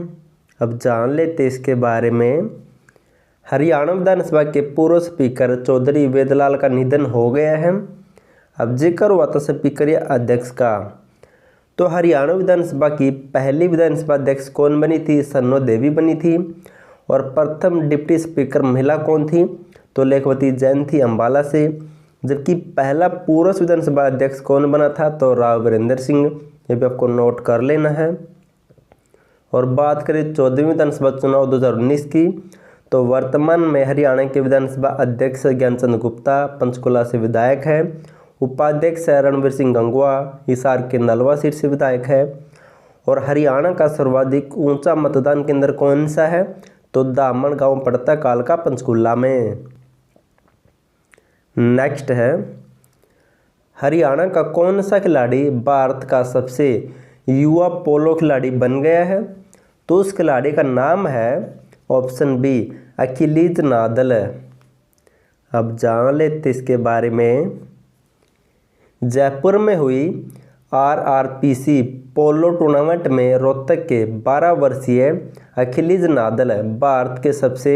अब जान लेते इसके बारे में। हरियाणा विधानसभा के पूर्व स्पीकर चौधरी वेदलाल का निधन हो गया है। अब जिक्र हुआ था स्पीकर या अध्यक्ष का, तो हरियाणा विधानसभा की पहली विधानसभा अध्यक्ष कौन बनी थी? सन्नो देवी बनी थी। और प्रथम डिप्टी स्पीकर महिला कौन थी? तो लेखवती जैन थी अंबाला से। जबकि पहला पूर्व विधानसभा अध्यक्ष कौन बना था? तो राव वीरेंद्र सिंह, ये भी आपको नोट कर लेना है। और बात करें 14वीं विधानसभा चुनाव 2019 की, तो वर्तमान में हरियाणा के विधानसभा अध्यक्ष ज्ञानचंद गुप्ता पंचकुला से विधायक है। उपाध्यक्ष रणवीर सिंह गंगवा हिसार के नलवा सीट से विधायक है। और हरियाणा का सर्वाधिक ऊंचा मतदान केंद्र कौन सा है? तो दामन गांव पड़ता कालका पंचकुला में। नेक्स्ट है, हरियाणा का कौन सा खिलाड़ी भारत का सबसे युवा पोलो खिलाड़ी बन गया है? तो उस खिलाड़ी का नाम है ऑप्शन बी अखिलेश नादल। अब जान लेते इसके बारे में। जयपुर में हुई RRPC पोलो टूर्नामेंट में रोहतक के 12 वर्षीय अखिलेश नादल भारत के सबसे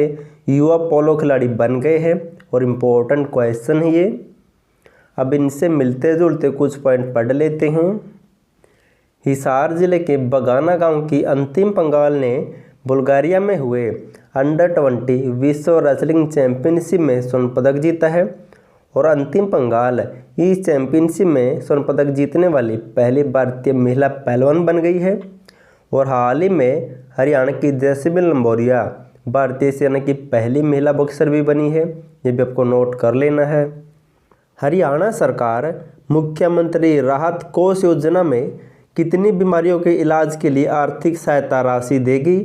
युवा पोलो खिलाड़ी बन गए हैं। और इम्पोर्टेंट क्वेश्चन है ये। अब इनसे मिलते जुलते कुछ पॉइंट पढ़ लेते हैं। हिसार जिले के बगाना गांव की अंतिम पंगाल ने बुल्गारिया में हुए अंडर-20 विश्व रेसलिंग चैंपियनशिप में स्वर्ण पदक जीता है। और अंतिम पंगाल इस चैंपियनशिप में स्वर्ण पदक जीतने वाली पहली भारतीय महिला पहलवान बन गई है। और हाल ही में हरियाणा की जैस्मिन लंबोरिया भारतीय सेना की पहली महिला बॉक्सर भी बनी है। ये भी आपको नोट कर लेना है। हरियाणा सरकार मुख्यमंत्री राहत कोष योजना में कितनी बीमारियों के इलाज के लिए आर्थिक सहायता राशि देगी?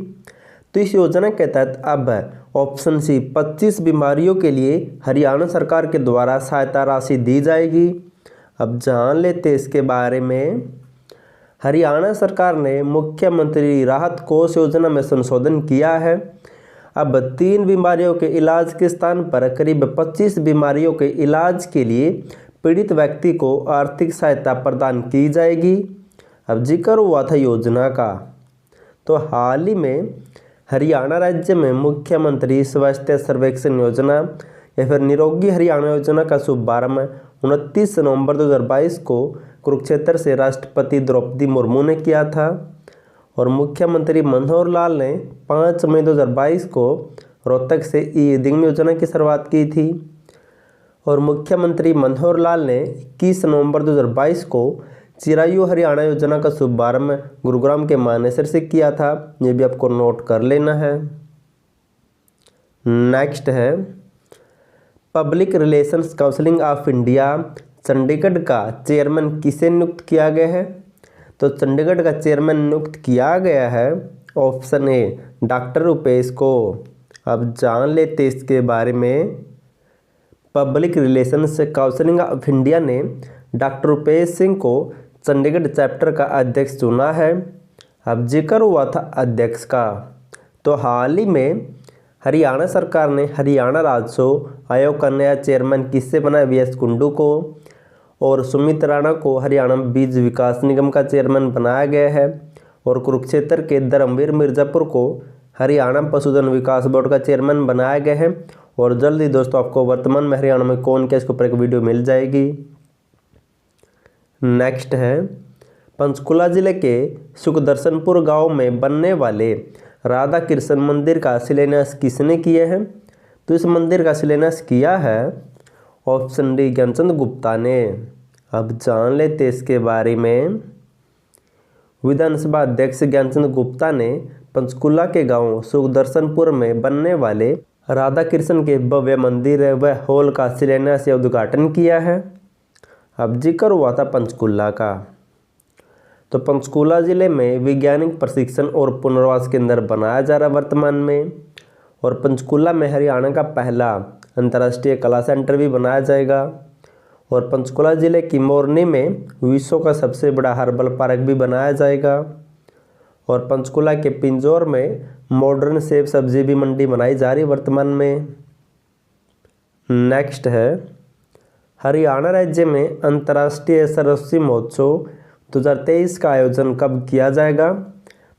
तो इस योजना के तहत अब ऑप्शन सी 25 बीमारियों के लिए हरियाणा सरकार के द्वारा सहायता राशि दी जाएगी। अब जान लेते इसके बारे में। हरियाणा सरकार ने मुख्यमंत्री राहत कोष योजना में संशोधन किया है। अब 3 बीमारियों के इलाज के स्थान पर करीब 25 बीमारियों के इलाज के लिए पीड़ित व्यक्ति को आर्थिक सहायता प्रदान की जाएगी। अब जिक्र हुआ था योजना का, तो हाल ही में हरियाणा राज्य में मुख्यमंत्री स्वास्थ्य सर्वेक्षण योजना या फिर निरोगी हरियाणा योजना का शुभारंभ 29 नवंबर 2022 को कुरुक्षेत्र से राष्ट्रपति द्रौपदी मुर्मू ने किया था। और मुख्यमंत्री मनोहर लाल ने 5 मई 2022 को रोहतक से ई-एडिंग योजना की शुरुआत की थी। और मुख्यमंत्री मनोहर लाल ने 21 नवंबर 2022 को चिरायु हरियाणा योजना का शुभारंभ गुरुग्राम के मानेसर से किया था। ये भी आपको नोट कर लेना है। नेक्स्ट है public relations council of India Chandigarh का चेयरमैन किसे नियुक्त किया गया है? तो चंडीगढ़ का चेयरमैन नियुक्त किया गया है ऑप्शन ए डॉक्टर रुपेश को। अब जान लेते इसके बारे में। Public relations council of India ने डॉक्टर रुपेश सिंह को चंडीगढ़ चैप्टर का अध्यक्ष चुना है। अब जिक्र हुआ था अध्यक्ष का, तो हाल ही में हरियाणा सरकार ने हरियाणा राज्योत्सव आयोग का नया चेयरमैन किससे बनाया? वीएस कुंडू को। और सुमित राणा को हरियाणा बीज विकास निगम का चेयरमैन बनाया गया है। और कुरुक्षेत्र के धर्मवीर मिर्जापुर को हरियाणा पशुधन विकास बोर्ड का चेयरमैन बनाया गया है। और जल्द ही दोस्तों आपको वर्तमान में हरियाणा में कौन क्या इसके ऊपर एक वीडियो मिल जाएगी। नेक्स्ट है पंचकुला जिले के सुखदर्शनपुर गांव में बनने वाले राधा कृष्ण मंदिर का शिलान्यास किसने किया है? तो इस मंदिर का शिलान्यास किया है ऑप्शन डी ज्ञानचंद गुप्ता ने। अब जान लेते इसके बारे में। विधानसभा अध्यक्ष ज्ञानचंद गुप्ता ने पंचकुला के गांव सुखदर्शनपुर में बनने वाले राधा कृष्ण के भव्य मंदिर व हॉल का शिलान्यास या उद्घाटन किया है। अब जिक्र हुआ था पंचकुला का, तो पंचकुला जिले में वैज्ञानिक प्रशिक्षण और पुनर्वास केंद्र बनाया जा रहा है वर्तमान में। और पंचकुला में हरियाणा का पहला अंतर्राष्ट्रीय कला सेंटर भी बनाया जाएगा। और पंचकुला जिले की मोरनी में विश्व का सबसे बड़ा हर्बल पार्क भी बनाया जाएगा। और पंचकुला के पिंजौर में मॉडर्न सेब सब्जी भी मंडी बनाई जा रही है वर्तमान में। नेक्स्ट है हरियाणा राज्य में अंतर्राष्ट्रीय सरस्वती महोत्सव 2023 का आयोजन कब किया जाएगा?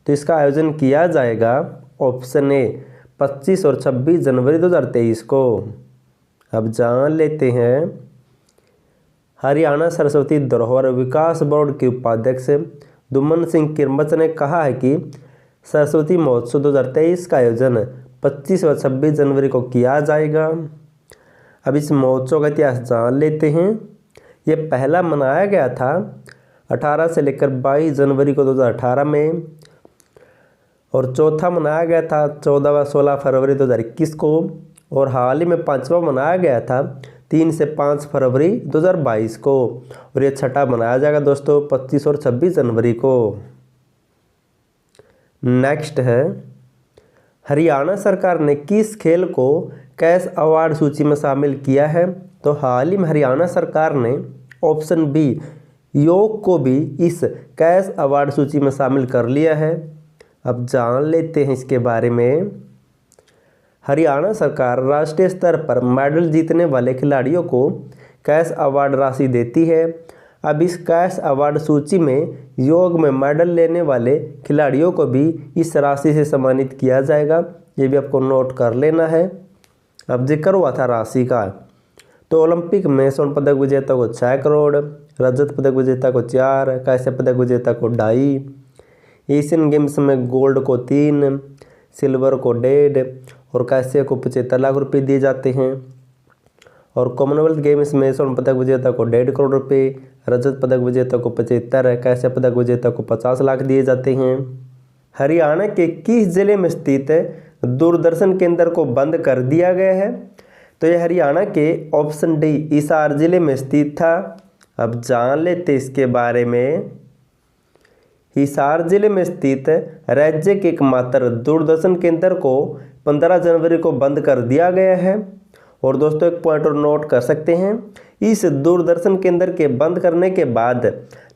तो इसका आयोजन किया जाएगा ऑप्शन ए 25 और 26 जनवरी 2023 को। अब जान लेते हैं। हरियाणा सरस्वती धरोहर विकास बोर्ड के उपाध्यक्ष दुमन सिंह किरमच ने कहा है कि सरस्वती महोत्सव 2023 का आयोजन 25 और 26 जनवरी को किया जाएगा। अब इस महोत्सव का इतिहास जान लेते हैं। ये पहला मनाया गया था 18 से लेकर 22 जनवरी को 2018 में। और चौथा मनाया गया था 14 व 16 फरवरी 2021 को। और हाल ही में 5वां मनाया गया था 3 से 5 फरवरी 2022 को। और ये छठा मनाया जाएगा दोस्तों 25 और 26 जनवरी को। नेक्स्ट है हरियाणा सरकार ने किस खेल को कैश अवार्ड सूची में शामिल किया है? तो हाल ही में हरियाणा सरकार ने ऑप्शन बी योग को भी इस कैश अवार्ड सूची में शामिल कर लिया है। अब जान लेते हैं इसके बारे में। हरियाणा सरकार राष्ट्रीय स्तर पर मेडल जीतने वाले खिलाड़ियों को कैश अवार्ड राशि देती है। अब इस कैश अवार्ड सूची में योग में मेडल लेने वाले खिलाड़ियों को भी इस राशि से सम्मानित किया जाएगा, ये भी आपको नोट कर लेना है। अब जिक्र हुआ था राशि का, तो ओलंपिक में स्वर्ण पदक विजेता को 6 करोड़, रजत पदक विजेता को 4, कांस्य पदक विजेता को 2.5, एशियन गेम्स में गोल्ड को 3, सिल्वर को 1.5 और कांस्य को 75 लाख रुपए दिए जाते हैं। और कॉमनवेल्थ गेम्स में स्वर्ण पदक विजेता को 1.5 करोड़ रुपए, रजत पदक विजेता को 75, कांस्य पदक विजेता को 50 लाख दिए जाते हैं। हरियाणा के किस जिले में स्थित दूरदर्शन केंद्र को बंद कर दिया गया है? तो यह हरियाणा के ऑप्शन डी हिसार जिले में स्थित था। अब जान लेते इसके बारे में। हिसार जिले में स्थित राज्य के एकमात्र दूरदर्शन केंद्र को 15 जनवरी को बंद कर दिया गया है। और दोस्तों एक पॉइंट और नोट कर सकते हैं, इस दूरदर्शन केंद्र के बंद करने के बाद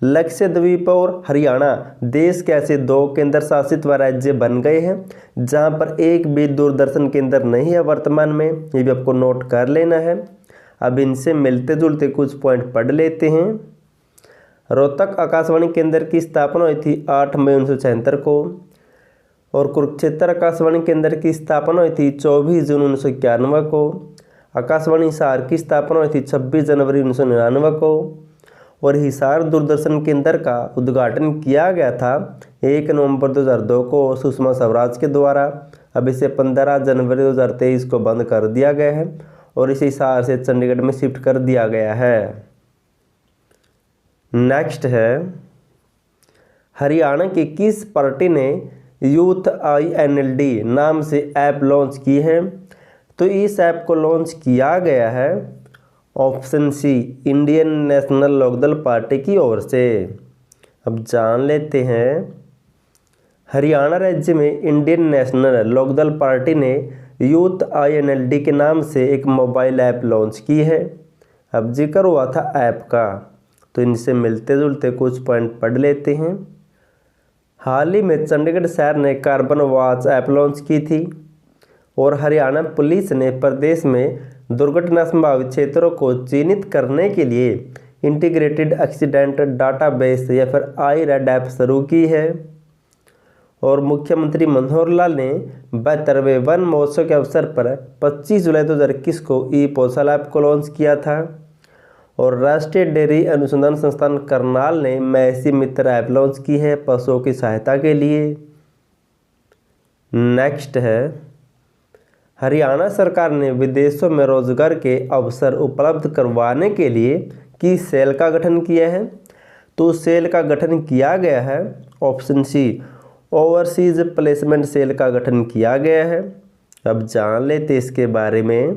लक्षद्वीप और हरियाणा देश के ऐसे 2 केंद्र शासित राज्य बन गए हैं जहां पर एक भी दूरदर्शन केंद्र नहीं है वर्तमान में, ये भी आपको नोट कर लेना है। अब इनसे मिलते जुलते कुछ पॉइंट पढ़ लेते हैं। रोहतक आकाशवाणी केंद्र की स्थापना हुई थी 8 मई 1976 को, और कुरुक्षेत्र आकाशवाणी केंद्र की स्थापना हुई थी 24 जून 1991 को। आकाशवाणी हिसार की स्थापना हुई थी 26 जनवरी 1999 को, और हिसार दूरदर्शन केंद्र का उद्घाटन किया गया था 1 नवंबर 2002 को सुषमा स्वराज के द्वारा। अब इसे 15 जनवरी 2023 को बंद कर दिया गया है और इसे हिसार से चंडीगढ़ में शिफ्ट कर दिया गया है। नेक्स्ट है, हरियाणा की किस पार्टी ने यूथ INLD नाम से ऐप लॉन्च की है? तो इस ऐप को लॉन्च किया गया है option C Indian National Lokdal party की ओर से। अब जान लेते हैं, हरियाणा राज्य में इंडियन नेशनल लोकदल पार्टी ने यूथ INLD के नाम से एक मोबाइल ऐप लॉन्च की है। अब जिक्र हुआ था ऐप का, तो इनसे मिलते जुलते कुछ पॉइंट पढ़ लेते हैं। हाल ही में चंडीगढ़ शहर ने कार्बन वॉच ऐप लॉन्च की थी, और हरियाणा पुलिस ने प्रदेश में दुर्घटना संभावित क्षेत्रों को चिन्हित करने के लिए इंटीग्रेटेड एक्सीडेंट डाटाबेस या फिर IRED ऐप शुरू की है। और मुख्यमंत्री मनोहर लाल ने 72वें वन महोत्सव के अवसर पर 25 जुलाई 2021 को ई-पोसल ऐप को लॉन्च किया था। और राष्ट्रीय डेयरी अनुसंधान संस्थान करनाल ने मैसी मित्र ऐप लॉन्च की है पशुओं की सहायता के लिए। नेक्स्ट है, हरियाणा सरकार ने विदेशों में रोजगार के अवसर उपलब्ध करवाने के लिए किस सेल का गठन किया है? तो सेल का गठन किया गया है option C overseas placement cell का गठन किया गया है। अब जान लेते इसके बारे में।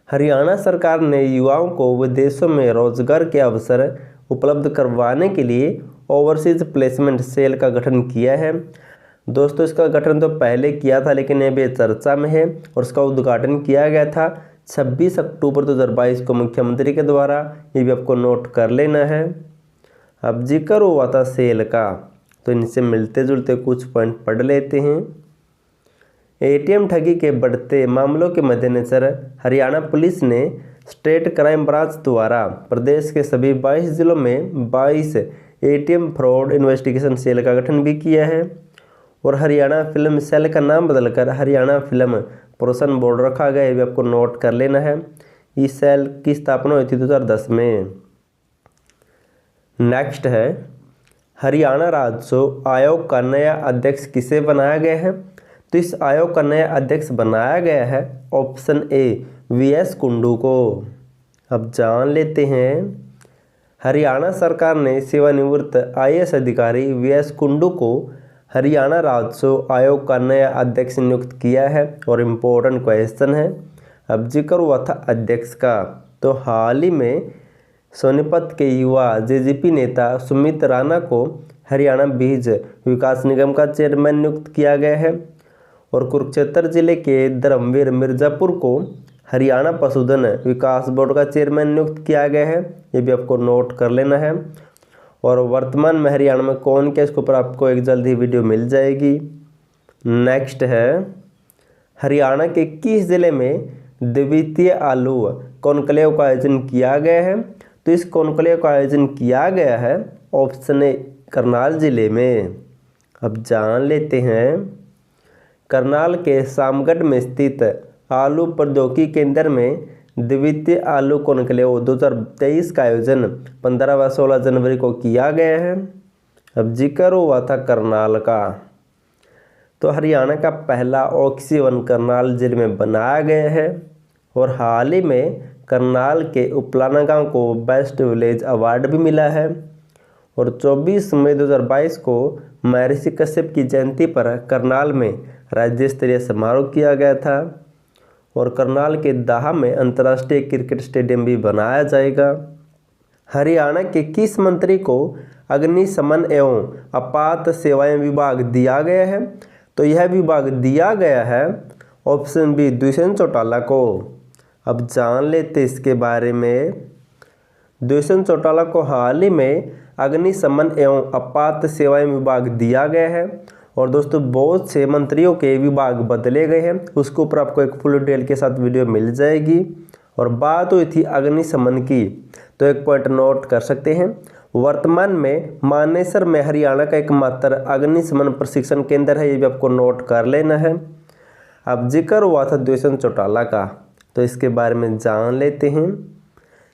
हरियाणा सरकार ने युवाओं को विदेशों में रोजगार के अवसर उपलब्ध करवाने के लिए ओवरसीज प्लेसमेंट सेल का गठन किया है। दोस्तों इसका गठन तो पहले किया था लेकिन ये भी चर्चा में है, और इसका उद्घाटन किया गया था 26 अक्टूबर 2022 को मुख्यमंत्री के द्वारा, ये भी आपको नोट कर लेना है। अब जिक्र हुआ था सेल का, तो इनसे मिलते जुलते कुछ पॉइंट पढ़ लेते हैं। ATM ठगी के बढ़ते मामलों के मद्देनजर हरियाणा पुलिस ने स्टेट क्राइम ब्रांच द्वारा प्रदेश के सभी 22 जिलों में 22 ATM फ्रॉड इन्वेस्टिगेशन सेल का गठन भी किया है। और हरियाणा फिल्म सेल का नाम बदलकर हरियाणा फिल्म प्रोमोशन बोर्ड रखा गया है, भी आपको नोट कर लेना है। इस सेल की स्थापना हुई थी 2010 में। नेक्स्ट है, हरियाणा राज्योत्सव आयोग का नया अध्यक्ष किसे बनाया गया है? तो इस आयोग का नया अध्यक्ष बनाया गया है ऑप्शन ए VS कुंडू को। अब जान लेते हैं, हरियाणा सरकार ने सेवानिवृत्त IAS अधिकारी VS कुंडू को हरियाणा राज्योत्सव आयोग का नया अध्यक्ष नियुक्त किया है। और इम्पोर्टेंट क्वेश्चन है, अब जिक्र हुआ था अध्यक्ष का, तो हाल ही में सोनीपत के युवा JJP नेता सुमित राणा को हरियाणा बीज विकास निगम का चेयरमैन नियुक्त किया गया है। और कुरुक्षेत्र जिले के धर्मवीर मिर्जापुर को हरियाणा पशुधन विकास बोर्ड का चेयरमैन नियुक्त किया गया है, ये भी आपको नोट कर लेना है। और वर्तमान में हरियाणा में कौन क्या, इसके ऊपर आपको एक जल्द ही वीडियो मिल जाएगी। नेक्स्ट है, हरियाणा के किस जिले में द्वितीय आलू कॉन्क्लेव का आयोजन किया गया है? तो इस कॉन्क्लेव का आयोजन किया गया है ऑप्शन ए करनाल जिले में। अब जान लेते हैं करनाल के सामगढ़ में स्थित आलू प्रौद्योगिकी केंद्र में द्वितीय आलू कॉन्क्लेव 2023 का आयोजन 15 व 16 जनवरी को किया गया है। अब जिक्र हुआ था करनाल का, तो हरियाणा का पहला ऑक्सी वन करनाल जिले में बनाया गया है और हाल ही में करनाल के उपलाना गांव को बेस्ट विलेज अवार्ड भी मिला है। और 24 मई 2022 को महर्षि कश्यप की जयंती पर करनाल में राज्य स्तरीय समारोह किया गया था और करनाल के दाहा में अंतर्राष्ट्रीय क्रिकेट स्टेडियम भी बनाया जाएगा। हरियाणा के किस मंत्री को अग्निशमन एवं आपात सेवाएं विभाग दिया गया है? तो यह विभाग दिया गया है ऑप्शन बी दुष्यंत चौटाला को। अब जान लेते इसके बारे में। दुष्यंत चौटाला को हाल ही में अग्निशमन एवं आपात सेवाएं विभाग दिया गया है और दोस्तों बहुत से मंत्रियों के विभाग बदले गए हैं, उसके ऊपर आपको एक फुल डिटेल के साथ वीडियो मिल जाएगी। और बात हुई थी अग्निशमन की, तो एक पॉइंट नोट कर सकते हैं, वर्तमान में मानेसर में हरियाणा का एकमात्र अग्निशमन प्रशिक्षण केंद्र है, ये भी आपको नोट कर लेना है। अब जिक्र हुआ था दुष्यंत चौटाला का, तो इसके बारे में जान लेते हैं।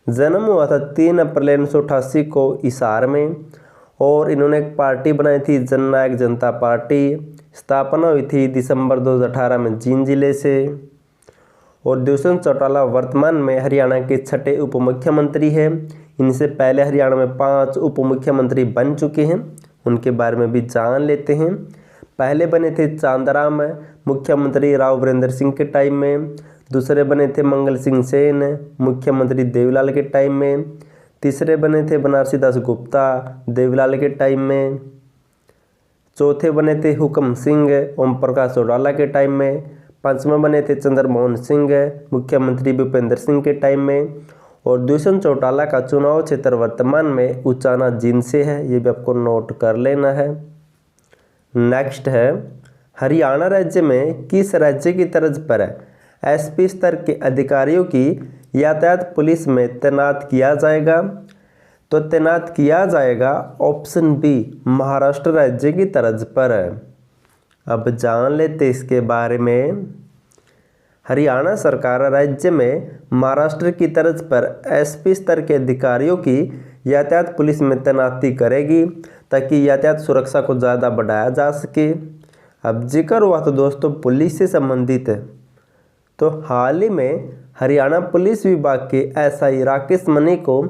जन्म हुआ था 3 अप्रैल 1988 को हिसार में और इन्होंने एक पार्टी बनाई थी जननायक जनता पार्टी। स्थापना हुई थी दिसंबर 2018 में जींद जिले से। और दुष्यंत चौटाला वर्तमान में हरियाणा के 6ठे उप मुख्यमंत्री हैं। इनसे पहले हरियाणा में 5 उप मुख्यमंत्री बन चुके हैं, उनके बारे में भी जान लेते हैं। पहले बने थे चांदराम मुख्यमंत्री राव वीरेंद्र सिंह के टाइम में, दूसरे बने थे मंगल सिंह सेन मुख्यमंत्री देवीलाल के टाइम में, तीसरे बने थे बनारसी दास गुप्ता देवीलाल के टाइम में, चौथे बने थे हुक्म सिंह ओम प्रकाश चौटाला के टाइम में, पांचवें बने थे चंद्रमोहन सिंह मुख्यमंत्री भूपेंद्र सिंह के टाइम में। और दुष्यंत चौटाला का चुनाव क्षेत्र वर्तमान में उचाना जींद से है, ये भी आपको नोट कर लेना है। नेक्स्ट है हरियाणा राज्य में किस राज्य की तर्ज पर एसपी स्तर के अधिकारियों की यातायात पुलिस में तैनात किया जाएगा? तो तैनात किया जाएगा ऑप्शन बी महाराष्ट्र राज्य की तर्ज पर। अब जान लेते इसके बारे में। हरियाणा सरकार राज्य में महाराष्ट्र की तर्ज पर एसपी स्तर के अधिकारियों की यातायात पुलिस में तैनाती करेगी ताकि यातायात सुरक्षा को ज़्यादा बढ़ाया जा सके। अब जिक्र हुआ तो दोस्तों पुलिस से संबंधित है, तो हाल ही में हरियाणा पुलिस विभाग के एसआई राकेश मनी को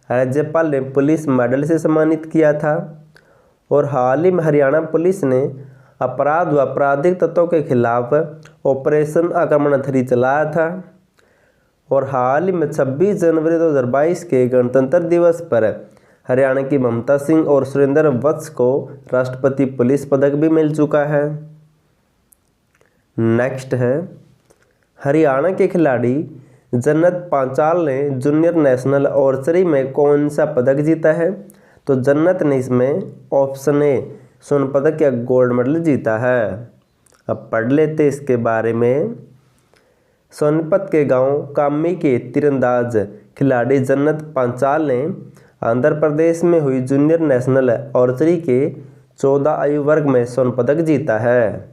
राज्यपाल ने पुलिस मेडल से सम्मानित किया था। और हाल ही में हरियाणा पुलिस ने अपराध व आपराधिक तत्वों के खिलाफ ऑपरेशन आक्रमण 3 चलाया था। और हाल ही में 26 जनवरी 2022 के गणतंत्र दिवस पर हरियाणा की ममता सिंह और सुरेंद्र वत्स को राष्ट्रपति पुलिस पदक भी मिल चुका है। नेक्स्ट है हरियाणा के खिलाड़ी जन्नत पांचाल ने जूनियर नेशनल आर्चरी में कौन सा पदक जीता है? तो जन्नत ने इसमें ऑप्शन ए स्वर्ण पदक या गोल्ड मेडल जीता है। अब पढ़ लेते इसके बारे में। सोनीपत के गांव कामी के तीरंदाज खिलाड़ी जन्नत पांचाल ने आंध्र प्रदेश में हुई जूनियर नेशनल आर्चरी के 14 आयु वर्ग में स्वर्ण पदक जीता है।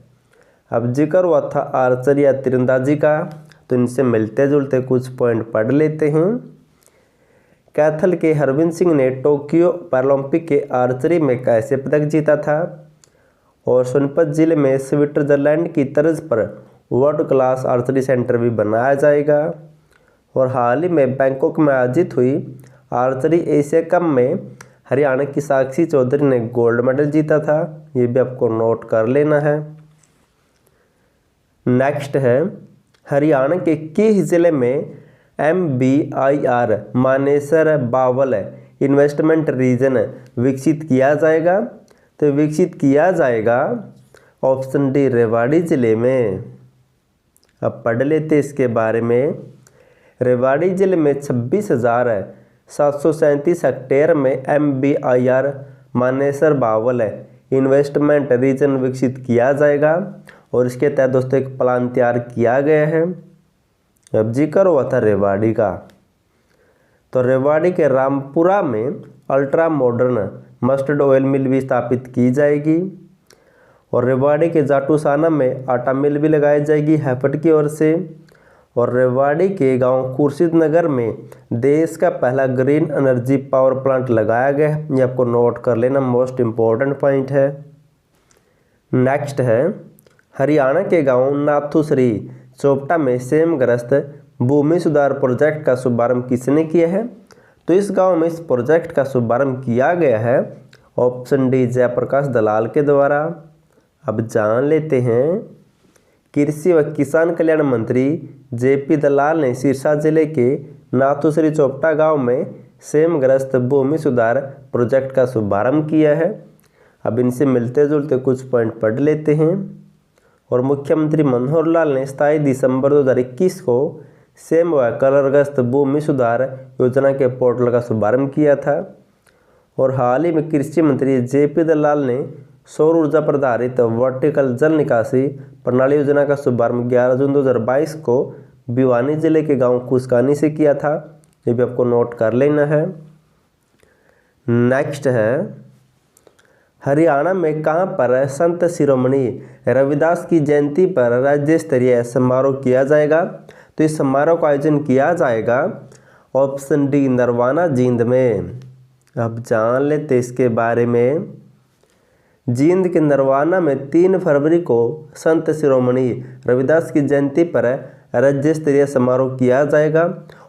अब जिक्र हुआ था आर्चरी या तीरंदाजी का, तो इनसे मिलते जुलते कुछ पॉइंट पढ़ लेते हैं। कैथल के हरविंद सिंह ने टोक्यो पैरालंपिक के आर्चरी में कैसे पदक जीता था? और सोनीपत जिले में स्विट्जरलैंड की तर्ज पर वर्ल्ड क्लास आर्चरी सेंटर भी बनाया जाएगा। और हाल ही में बैंकॉक में आयोजित हुई आर्चरी एशिया कप में हरियाणा की साक्षी चौधरी ने गोल्ड मेडल जीता था, ये भी आपको नोट कर लेना है। नेक्स्ट है हरियाणा के किस जिले में MBIR Manesar Bawal investment region विकसित किया जाएगा? तो विकसित किया जाएगा ऑप्शन डी रेवाड़ी जिले में। अब पढ़ लेते इसके बारे में। रेवाड़ी जिले में 26,737 हेक्टेयर में MBIR Manesar Bawal investment region विकसित किया जाएगा और इसके तहत दोस्तों एक प्लान तैयार किया गया है। अब जिक्र हुआ था रेवाड़ी का, तो रेवाड़ी के रामपुरा में अल्ट्रा मॉडर्न मस्टर्ड ऑयल मिल भी स्थापित की जाएगी। और रेवाड़ी के जाटूसाना में आटा मिल भी लगाई जाएगी हैफेड की ओर से। और रेवाड़ी के गांव खुर्शीद नगर में देश का पहला ग्रीन एनर्जी पावर प्लांट लगाया गया है। ये आपको नोट कर लेना, मोस्ट इम्पोर्टेंट पॉइंट है। नेक्स्ट है हरियाणा के गांव नाथुश्री चोपटा में सेमग्रस्त भूमि सुधार प्रोजेक्ट का शुभारंभ किसने किया है? तो इस गांव में इस प्रोजेक्ट का शुभारंभ किया गया है ऑप्शन डी जयप्रकाश दलाल के द्वारा। अब जान लेते हैं कृषि व किसान कल्याण मंत्री जेपी दलाल ने सिरसा जिले के नाथुश्री चोपटा गांव में सेमग्रस्त भूमि सुधार प्रोजेक्ट का शुभारंभ किया है। अब इनसे मिलते जुलते कुछ पॉइंट पढ़ लेते हैं। और मुख्यमंत्री मनोहर लाल ने 27 दिसंबर 2021 को सेम व कलरग्रस्त भूमि सुधार योजना के पोर्टल का शुभारंभ किया था। और हाल ही में कृषि मंत्री जेपी दलाल ने सौर ऊर्जा पर आधारित वर्टिकल जल निकासी प्रणाली योजना का शुभारंभ 11 जून 2022 को भिवानी जिले के गांव कुसकानी से किया था। ये भी आपको नोट कर लेना है। नेक्स्ट है हरियाणा में कहां पर संत शिरोमणि रविदास की जयंती पर राज्य स्तरीय समारोह किया जाएगा? तो इस समारोह का आयोजन किया जाएगा ऑप्शन डी नरवाना जींद में। अब जान लेते इसके बारे में। जींद के नरवाना में 3 फरवरी को संत शिरोमणि रविदास की जयंती पर राज्य स्तरीय समारोह किया जाएगा।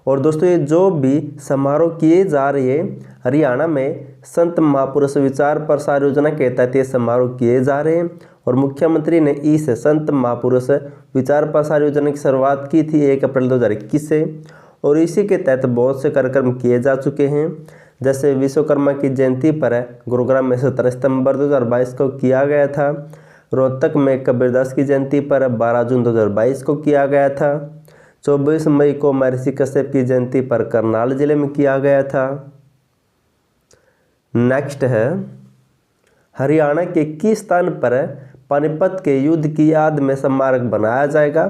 और दोस्तों ये जो भी समारोह किए जा रहे हैं हरियाणा में संत महापुरुष विचार प्रसार योजना के तहत ये समारोह किए जा रहे हैं। और मुख्यमंत्री ने इस संत महापुरुष विचार प्रसार योजना की शुरुआत की थी 1 अप्रैल 2021 से। और इसी के तहत बहुत से कार्यक्रम किए जा चुके हैं। जैसे विश्वकर्मा की जयंती पर गुरुग्राम में 17 सितंबर 2022 को किया गया था। रोहतक में कबीरदास की जयंती पर 12 जून 2022 को किया गया था। 24 मई को महर्षि कश्यप की जयंती पर करनाल जिले में किया गया था। नेक्स्ट है हरियाणा के किस स्थान पर पानीपत के युद्ध की याद में स्मारक बनाया जाएगा?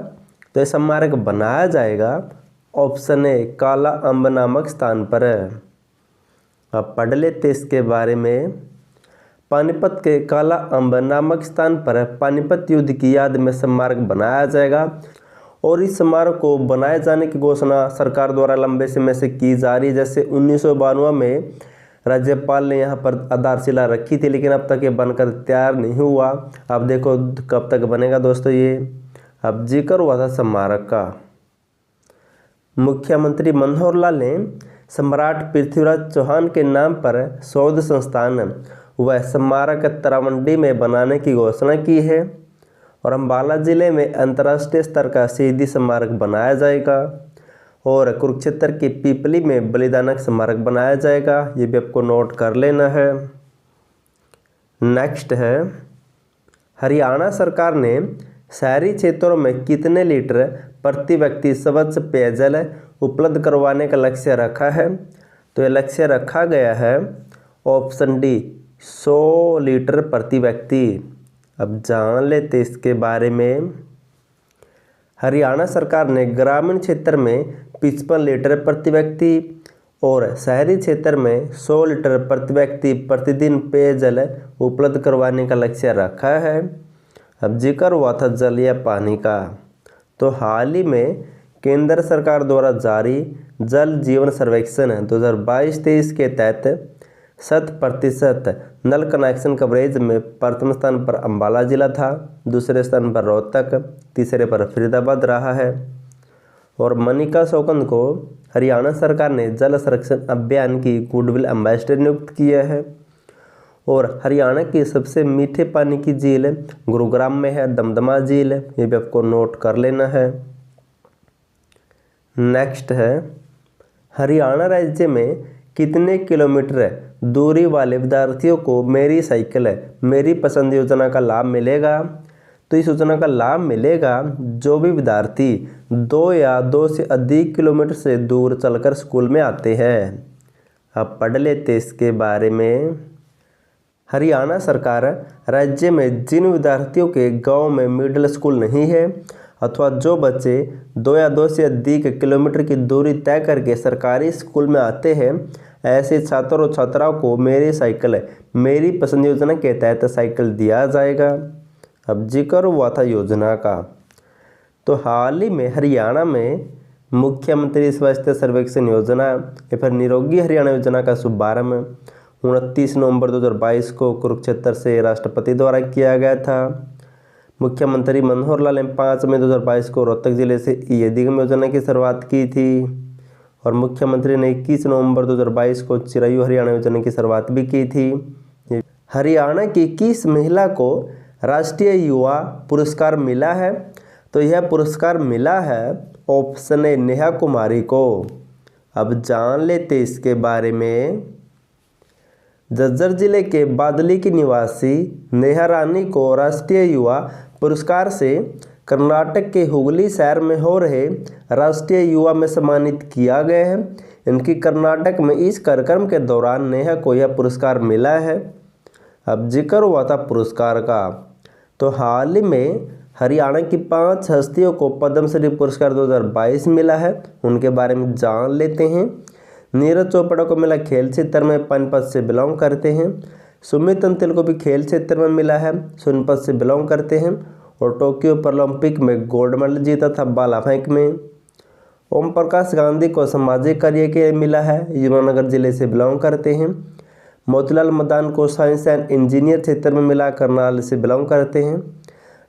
तो यह स्मारक बनाया जाएगा ऑप्शन ए काला अम्ब नामक स्थान पर। अब पढ़ लेते इसके बारे में। पानीपत के काला अम्ब नामक स्थान पर पानीपत युद्ध की याद में स्मारक बनाया जाएगा। और इस स्मारक को बनाए जाने की घोषणा सरकार द्वारा लंबे समय से की जा रही है। जैसे 1992 में राज्यपाल ने यहाँ पर आधारशिला रखी थी, लेकिन अब तक ये बनकर तैयार नहीं हुआ। अब देखो कब तक बनेगा दोस्तों ये। अब जिक्र हुआ था स्मारक का। मुख्यमंत्री मनोहर लाल ने सम्राट पृथ्वीराज चौहान के नाम पर शोध संस्थान व स्मारक तरावंडी में बनाने की घोषणा की है। और अम्बाला जिले में अंतर्राष्ट्रीय स्तर का शहीदी स्मारक बनाया जाएगा। और कुरुक्षेत्र की पीपली में बलिदानक स्मारक बनाया जाएगा। ये भी आपको नोट कर लेना है। नेक्स्ट है हरियाणा सरकार ने शहरी क्षेत्रों में कितने लीटर प्रति व्यक्ति स्वच्छ पेयजल उपलब्ध करवाने का लक्ष्य रखा है? तो ये लक्ष्य रखा गया है ऑप्शन डी 100 लीटर प्रति व्यक्ति। अब जान लेते इसके बारे में। हरियाणा सरकार ने ग्रामीण क्षेत्र में 55 लीटर प्रति व्यक्ति और शहरी क्षेत्र में 100 लीटर प्रति व्यक्ति प्रतिदिन पेयजल उपलब्ध करवाने का लक्ष्य रखा है। अब जिक्र हुआ था जल या पानी का। तो हाल ही में केंद्र सरकार द्वारा जारी जल जीवन सर्वेक्षण 2022-23 के तहत 100% नल कनेक्शन कवरेज में प्रथम स्थान पर अम्बाला जिला था, दूसरे स्थान पर रोहतक, तीसरे पर फरीदाबाद रहा है। और मनिका सौगंध को हरियाणा सरकार ने जल संरक्षण अभियान की गुडविल एम्बेसडर नियुक्त किया है। और हरियाणा की सबसे मीठे पानी की झील गुरुग्राम में है, दमदमा झील। ये भी आपको नोट कर लेना है। नेक्स्ट है हरियाणा राज्य में कितने किलोमीटर दूरी वाले विद्यार्थियों को मेरी साइकिल मेरी पसंद योजना का लाभ मिलेगा? तो इस योजना का लाभ मिलेगा जो भी विद्यार्थी 2 या 2 से अधिक किलोमीटर से दूर चलकर स्कूल में आते हैं। अब पढ़ लेते इसके बारे में। हरियाणा सरकार राज्य में जिन विद्यार्थियों के गांव में मिडिल स्कूल नहीं है अथवा जो बच्चे 2 या 2 से अधिक किलोमीटर की दूरी तय करके सरकारी स्कूल में आते हैं, ऐसे छात्र और छात्राओं को मेरी साइकिल मेरी पसंद योजना के तहत साइकिल दिया जाएगा। अब जिक्र हुआ था योजना का, तो हाल ही में हरियाणा में मुख्यमंत्री स्वास्थ्य सर्वेक्षण योजना या फिर निरोगी हरियाणा योजना का शुभारंभ 29 नवंबर 2022 को कुरुक्षेत्र से राष्ट्रपति द्वारा किया गया था। मुख्यमंत्री मनोहर लाल ने 5 मई 2022 को रोहतक जिले से ई अधिगम योजना की शुरुआत की थी और मुख्यमंत्री ने 21 नवंबर 2022 को चिरायु हरियाणा योजना की शुरुआत भी की थी। हरियाणा की किस महिला को राष्ट्रीय युवा पुरस्कार मिला है? तो यह पुरस्कार मिला है ऑप्शन ए नेहा कुमारी को। अब जान लेते इसके बारे में। झज्जर जिले के बादली की निवासी नेहा रानी को राष्ट्रीय युवा पुरस्कार से कर्नाटक के हुगली शहर में हो रहे राष्ट्रीय युवा में सम्मानित किया गया है। इनकी कर्नाटक में इस कार्यक्रम के दौरान नेहा को यह पुरस्कार मिला है। अब जिक्र हुआ था पुरस्कार का, तो हाल ही में हरियाणा की 5 हस्तियों को पद्मश्री पुरस्कार 2022 मिला है, उनके बारे में जान लेते हैं। नीरज चोपड़ा को मिला खेल क्षेत्र में, पानीपत से बिलोंग करते हैं। सुमित अंतिल को भी खेल क्षेत्र में मिला है, सोनीपत से बिलोंग करते हैं और टोक्यो ओलंपिक में गोल्ड मेडल जीता था भाला फेंक में। ओम प्रकाश गांधी को सामाजिक कार्य के लिए मिला है, यमुनानगर जिले से बिलोंग करते हैं। मोतीलाल मदान को साइंस एंड इंजीनियर क्षेत्र में मिला, करनाल से बिलोंग करते हैं।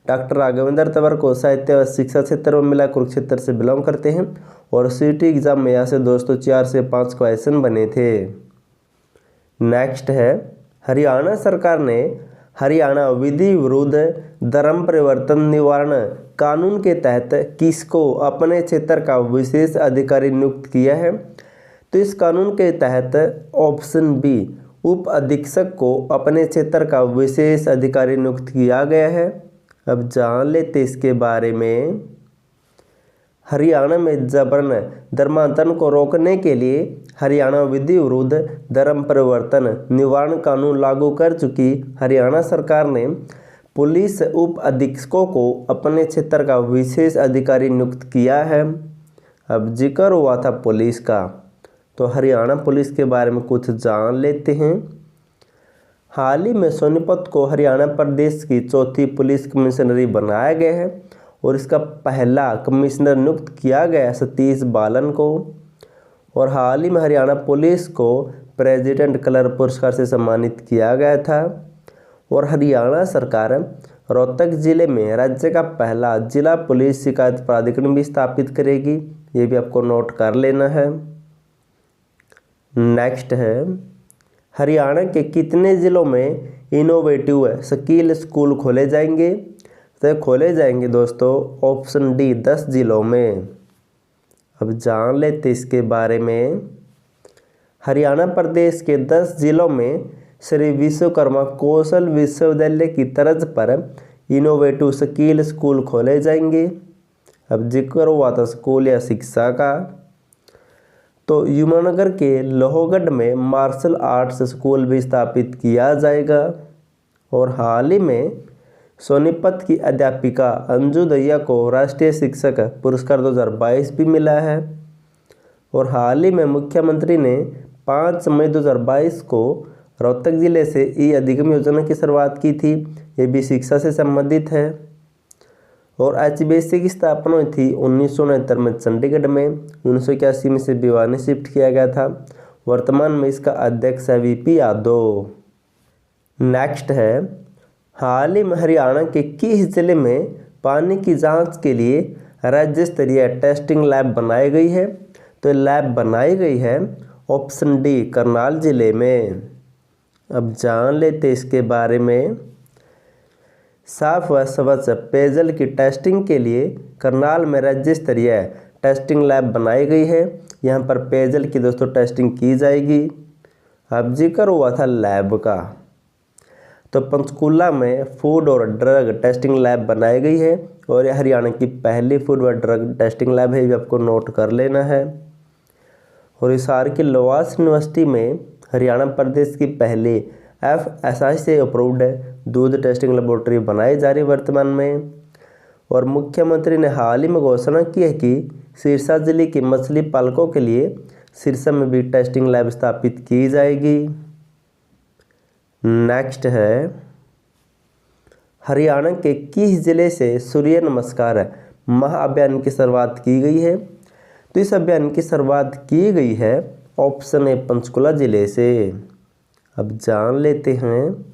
डॉक्टर राघवेंद्र तंवर को साहित्य व शिक्षा क्षेत्र में मिला, कुरुक्षेत्र से बिलोंग करते हैं और सीटी एग्जाम में यहाँ से दोस्तों 4 से 5 क्वेश्चन बने थे। नेक्स्ट है, हरियाणा सरकार ने हरियाणा विधि विरुद्ध धर्म परिवर्तन निवारण कानून के तहत किसको अपने क्षेत्र का विशेष अधिकारी नियुक्त किया है? तो इस कानून के तहत ऑप्शन बी उप अधीक्षक को अपने क्षेत्र का विशेष अधिकारी नियुक्त किया गया है। अब जान लेते इसके बारे में। हरियाणा में जबरन धर्मांतरण को रोकने के लिए हरियाणा विधि विरुद्ध धर्म परिवर्तन निवारण कानून लागू कर चुकी हरियाणा सरकार ने पुलिस उप अधीक्षकों को अपने क्षेत्र का विशेष अधिकारी नियुक्त किया है। अब जिक्र हुआ था पुलिस का, तो हरियाणा पुलिस के बारे में कुछ जान लेते हैं। हाल ही में सोनीपत को हरियाणा प्रदेश की 4थी पुलिस कमिश्नरी बनाया गया है और इसका पहला कमिश्नर नियुक्त किया गया सतीश बालन को। और हाल ही में हरियाणा पुलिस को प्रेसिडेंट कलर पुरस्कार से सम्मानित किया गया था। और हरियाणा सरकार रोहतक जिले में राज्य का पहला जिला पुलिस शिकायत प्राधिकरण भी स्थापित करेगी, ये भी आपको नोट कर लेना है। नेक्स्ट है, हरियाणा के कितने ज़िलों में इनोवेटिव स्किल स्कूल खोले जाएंगे? तो खोले जाएंगे दोस्तों ऑप्शन डी 10 जिलों में। अब जान लेते इसके बारे में। हरियाणा प्रदेश के 10 जिलों में श्री विश्वकर्मा कौशल विश्वविद्यालय की तर्ज पर इनोवेटिव स्किल स्कूल खोले जाएंगे। अब जिक्र हुआ था स्कूल या शिक्षा का, तो यमुनानगर के लोहगढ़ में मार्शल आर्ट्स स्कूल भी स्थापित किया जाएगा। और हाल ही में सोनीपत की अध्यापिका अंजू दहिया को राष्ट्रीय शिक्षक पुरस्कार 2022 भी मिला है। और हाल ही में मुख्यमंत्री ने 5 मई 2022 को रोहतक जिले से ई अधिगम योजना की शुरुआत की थी, ये भी शिक्षा से संबंधित है। और HBSC की स्थापना हुई थी 1969 में चंडीगढ़ में, 1981 में से भिवानी शिफ्ट किया गया था। वर्तमान में इसका अध्यक्ष है VP यादव। नेक्स्ट है, हाल ही में हरियाणा के किस जिले में पानी की जांच के लिए राज्य स्तरीय टेस्टिंग लैब बनाई गई है? तो लैब बनाई गई है ऑप्शन डी करनाल जिले में। अब जान लेते इसके बारे में। साफ व स्वच्छ पेयजल की टेस्टिंग के लिए करनाल में राज्य स्तरीय टेस्टिंग लैब बनाई गई है। यहाँ पर पेयजल की दोस्तों टेस्टिंग की जाएगी। अब जिक्र हुआ था लैब का, तो पंचकूला में फूड और ड्रग टेस्टिंग लैब बनाई गई है और यह हरियाणा की पहली फूड व ड्रग टेस्टिंग लैब है, ये आपको नोट कर लेना है। और हिसार की लोवास यूनिवर्सिटी में हरियाणा प्रदेश की पहली FSSAI से अप्रूव्ड दूध टेस्टिंग लेबोरेटरी बनाई जा रही वर्तमान में। और मुख्यमंत्री ने हाल ही में घोषणा की है कि सिरसा जिले के मछली पालकों के लिए सिरसा में भी टेस्टिंग लैब स्थापित की जाएगी। नेक्स्ट है हरियाणा के किस जिले से सूर्य नमस्कार महाअभियान की शुरुआत की गई है? तो इस अभियान की शुरुआत की गई है ऑप्शन ए पंचकुला जिले से। अब जान लेते हैं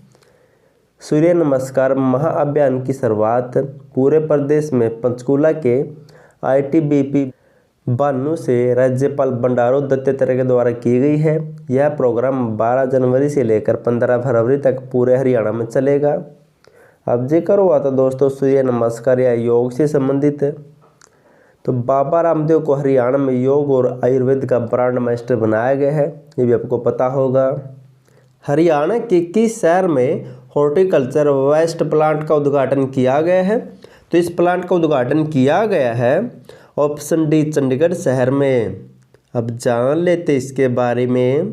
सूर्य नमस्कार महाअभियान की शुरुआत पूरे प्रदेश में पंचकुला के ITBP बानू से राज्यपाल बंडारू दत्तात्रेय के द्वारा की गई है। यह प्रोग्राम 12 जनवरी से लेकर 15 फरवरी तक पूरे हरियाणा में चलेगा। अब जिक्र हुआ था दोस्तों सूर्य नमस्कार या योग से संबंधित है, तो बाबा रामदेव को हरियाणा में योग और आयुर्वेद का ब्रांड मास्टर बनाया गया है, ये भी आपको पता होगा। हरियाणा के किस शहर में हॉर्टिकल्चर वेस्ट प्लांट का उद्घाटन किया गया है? तो इस प्लांट का उद्घाटन किया गया है ऑप्शन डी चंडीगढ़ शहर में। अब जान लेते इसके बारे में।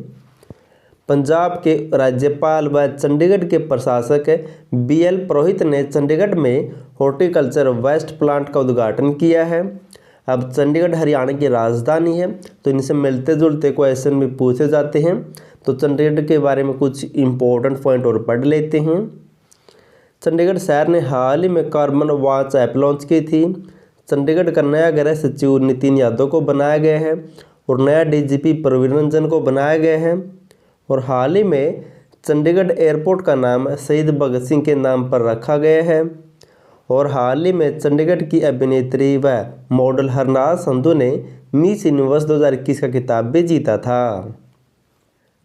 पंजाब के राज्यपाल व चंडीगढ़ के प्रशासक BL पुरोहित ने चंडीगढ़ में हॉर्टिकल्चर वेस्ट प्लांट का उद्घाटन किया है। अब चंडीगढ़ हरियाणा की राजधानी है, तो इनसे मिलते जुलते क्वेश्चन भी पूछे जाते हैं, तो चंडीगढ़ के बारे में कुछ इम्पोर्टेंट पॉइंट और पढ़ लेते हैं। चंडीगढ़ शहर ने हाल ही में कार्बन वॉच ऐप लॉन्च की थी। चंडीगढ़ का नया गृह सचिव नितिन यादव को बनाया गया है और नया DGP प्रवीण रंजन को बनाया गया है। और हाल ही में चंडीगढ़ एयरपोर्ट का नाम शहीद भगत सिंह के नाम पर रखा गया है। और हाल ही में चंडीगढ़ की अभिनेत्री व मॉडल हरनाज संधू ने मिस यूनिवर्स 2021 का खिताब भी जीता था।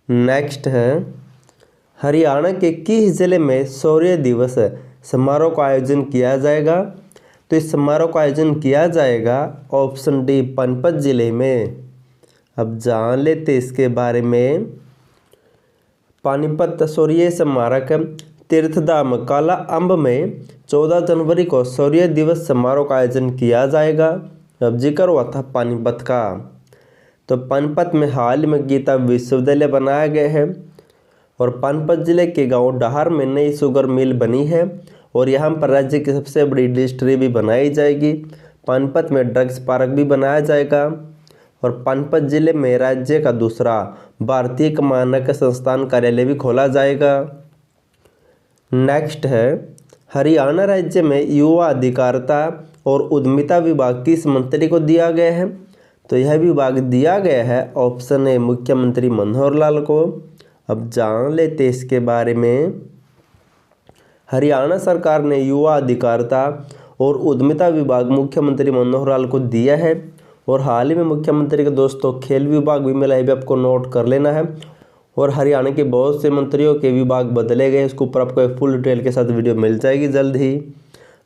नेक्स्ट है हरियाणा के किस जिले में शौर्य दिवस समारोह का आयोजन किया जाएगा? तो इस समारोह का आयोजन किया जाएगा ऑप्शन डी पानीपत जिले में। अब जान लेते इसके बारे में। पानीपत शौर्य स्मारक तीर्थधाम काला अम्ब में 14 जनवरी को शौर्य दिवस समारोह का आयोजन किया जाएगा। अब जिक्र हुआ था पानीपत का, तो पानीपत में हाल में गीता विश्वविद्यालय बनाया गया है और पानीपत जिले के गांव डाहर में नई शुगर मिल बनी है और यहाँ पर राज्य की सबसे बड़ी डिस्टिलरी भी बनाई जाएगी। पानीपत में ड्रग्स पार्क भी बनाया जाएगा और पानीपत जिले में राज्य का दूसरा भारतीय मानक संस्थान कार्यालय भी खोला जाएगा। नेक्स्ट है हरियाणा राज्य में युवा अधिकारिता और उद्यमिता विभाग किस मंत्री को दिया गया है? तो यह विभाग दिया गया है ऑप्शन ए मुख्यमंत्री मनोहर लाल को। अब जान लेते इसके बारे में। हरियाणा सरकार ने युवा अधिकारिता और उद्यमिता विभाग मुख्यमंत्री मनोहर लाल को दिया है और हाल ही में मुख्यमंत्री के दोस्तों खेल विभाग भी मिला है, भी आपको नोट कर लेना है। और हरियाणा के बहुत से मंत्रियों के विभाग बदले गए, इसके ऊपर आपको एक फुल डिटेल के साथ वीडियो मिल जाएगी जल्द ही।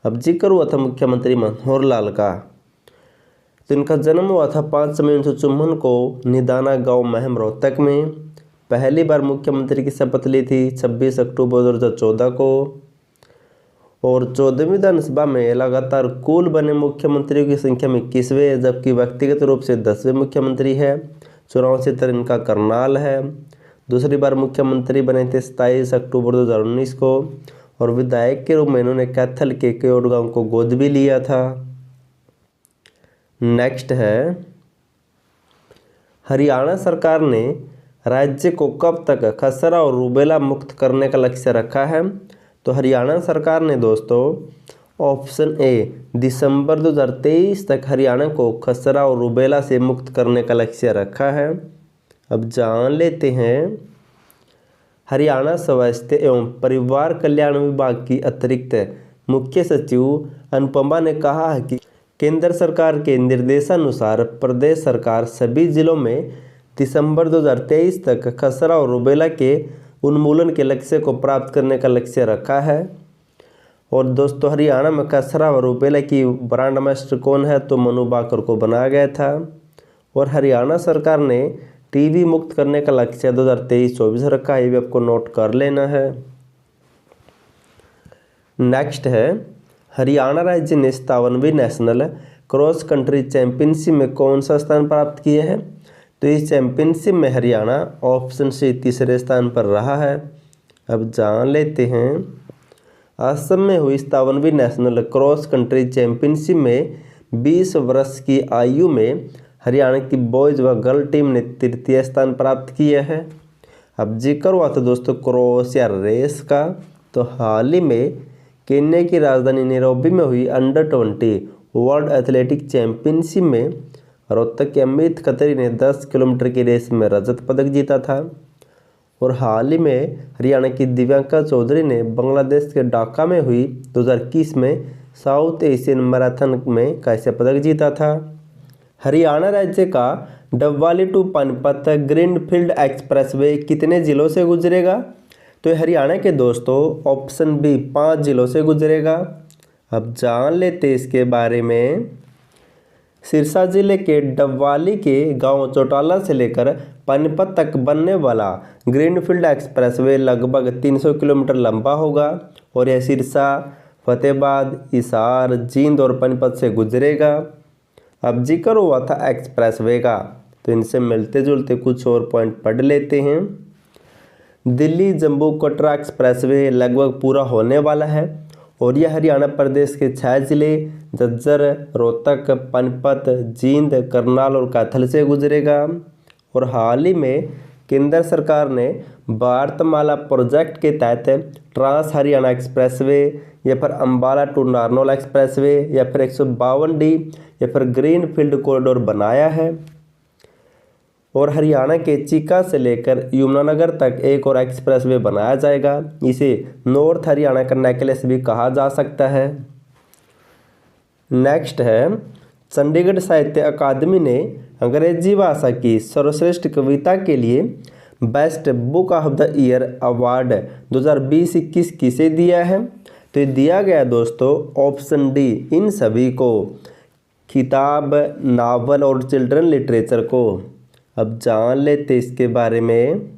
अब जिक्र हुआ था मुख्यमंत्री मनोहर लाल का, तो इनका जन्म हुआ था 5 मई 1954 को निदाना गांव महम रोहतक में। पहली बार मुख्यमंत्री की शपथ ली थी 26 अक्टूबर 2014 को और 14वीं विधानसभा में लगातार कुल बने मुख्यमंत्रियों की संख्या में 21वें, जबकि व्यक्तिगत रूप से 10वें मुख्यमंत्री है। चुनाव क्षेत्र इनका करनाल है। दूसरी बार मुख्यमंत्री बने थे 27 अक्टूबर 2019 को और विधायक के रूप में इन्होंने कैथल के केवट गांव को गोद भी लिया था। नेक्स्ट है हरियाणा सरकार ने राज्य को कब तक खसरा और रूबेला मुक्त करने का लक्ष्य रखा है? तो हरियाणा सरकार ने दोस्तों ऑप्शन ए दिसंबर 2023 तक हरियाणा को खसरा और रूबेला से मुक्त करने का लक्ष्य रखा है। अब जान लेते हैं। हरियाणा स्वास्थ्य एवं परिवार कल्याण विभाग की अतिरिक्त मुख्य सचिव अनुपमा ने कहा है कि केंद्र सरकार के निर्देशानुसार प्रदेश सरकार सभी जिलों में दिसंबर 2023 तक खसरा और रूबेला के उन्मूलन के लक्ष्य को प्राप्त करने का लक्ष्य रखा है। और दोस्तों हरियाणा में खसरा और रूबेला की ब्रांड एम्बेसडर कौन है? तो मनु बाकर को बनाया गया था। और हरियाणा सरकार ने टीबी मुक्त करने का लक्ष्य 2023-24 रखा है, ये भी आपको नोट कर लेना है। नेक्स्ट है हरियाणा राज्य ने 57वीं नेशनल क्रॉस कंट्री चैंपियनशिप में कौन सा स्थान प्राप्त किया है? तो इस चैंपियनशिप में हरियाणा ऑप्शन से तीसरे स्थान पर रहा है। अब जान लेते हैं। असम में हुई 57वीं नेशनल क्रॉस कंट्री चैंपियनशिप में 20 वर्ष की आयु में हरियाणा की बॉयज़ व गर्ल टीम ने तृतीय स्थान प्राप्त किया है। अब जिक्र हुआ था दोस्तों क्रॉस या रेस का, तो हाल ही में केन्या की राजधानी नैरोबी में हुई अंडर-20 वर्ल्ड एथलेटिक चैंपियनशिप में रोहतक के अमित खत्री ने 10 किलोमीटर की रेस में रजत पदक जीता था। और हाल ही में हरियाणा की दिव्यांका चौधरी ने बांग्लादेश के ढाका में हुई 2021 में साउथ एशियन मैराथन में कांस्य पदक जीता था। हरियाणा राज्य का Dabwali to Panipat greenfield expressway कितने जिलों से गुजरेगा? तो हरियाणा के दोस्तों ऑप्शन बी 5 जिलों से गुजरेगा। अब जान लेते इसके बारे में। सिरसा जिले के डबवाली के गांव चौटाला से लेकर पानीपत तक बनने वाला ग्रीनफील्ड एक्सप्रेसवे लगभग 300 किलोमीटर लंबा होगा और यह सिरसा, फतेहाबाद, हिसार, जींद और पानीपत से गुजरेगा। अब जिक्र हुआ था एक्सप्रेसवे का, तो इनसे मिलते जुलते कुछ और पॉइंट पढ़ लेते हैं। दिल्ली जम्मू कटरा एक्सप्रेसवे लगभग पूरा होने वाला है और यह हरियाणा प्रदेश के 6 जिले झज्जर, रोहतक, पानीपत, जींद, करनाल और कैथल से गुजरेगा। और हाल ही में केंद्र सरकार ने भारतमाला प्रोजेक्ट के तहत ट्रांस हरियाणा एक्सप्रेसवे या फिर अम्बाला टू नारनौल एक्सप्रेसवे या फिर 152D या फिर ग्रीनफील्ड कॉरिडोर बनाया है। और हरियाणा के चीका से लेकर यमुनानगर तक एक और एक्सप्रेसवे बनाया जाएगा। इसे नॉर्थ हरियाणा का नेकलेस भी कहा जा सकता है। नेक्स्ट है चंडीगढ़ साहित्य अकादमी ने अंग्रेजी भाषा की सर्वश्रेष्ठ कविता के लिए best book of the year award 2020-21 किसे दिया है? तो ये दिया गया दोस्तों ऑप्शन डी इन सभी को, किताब, नावल और चिल्ड्रन लिटरेचर को। अब जान लेते इसके बारे में।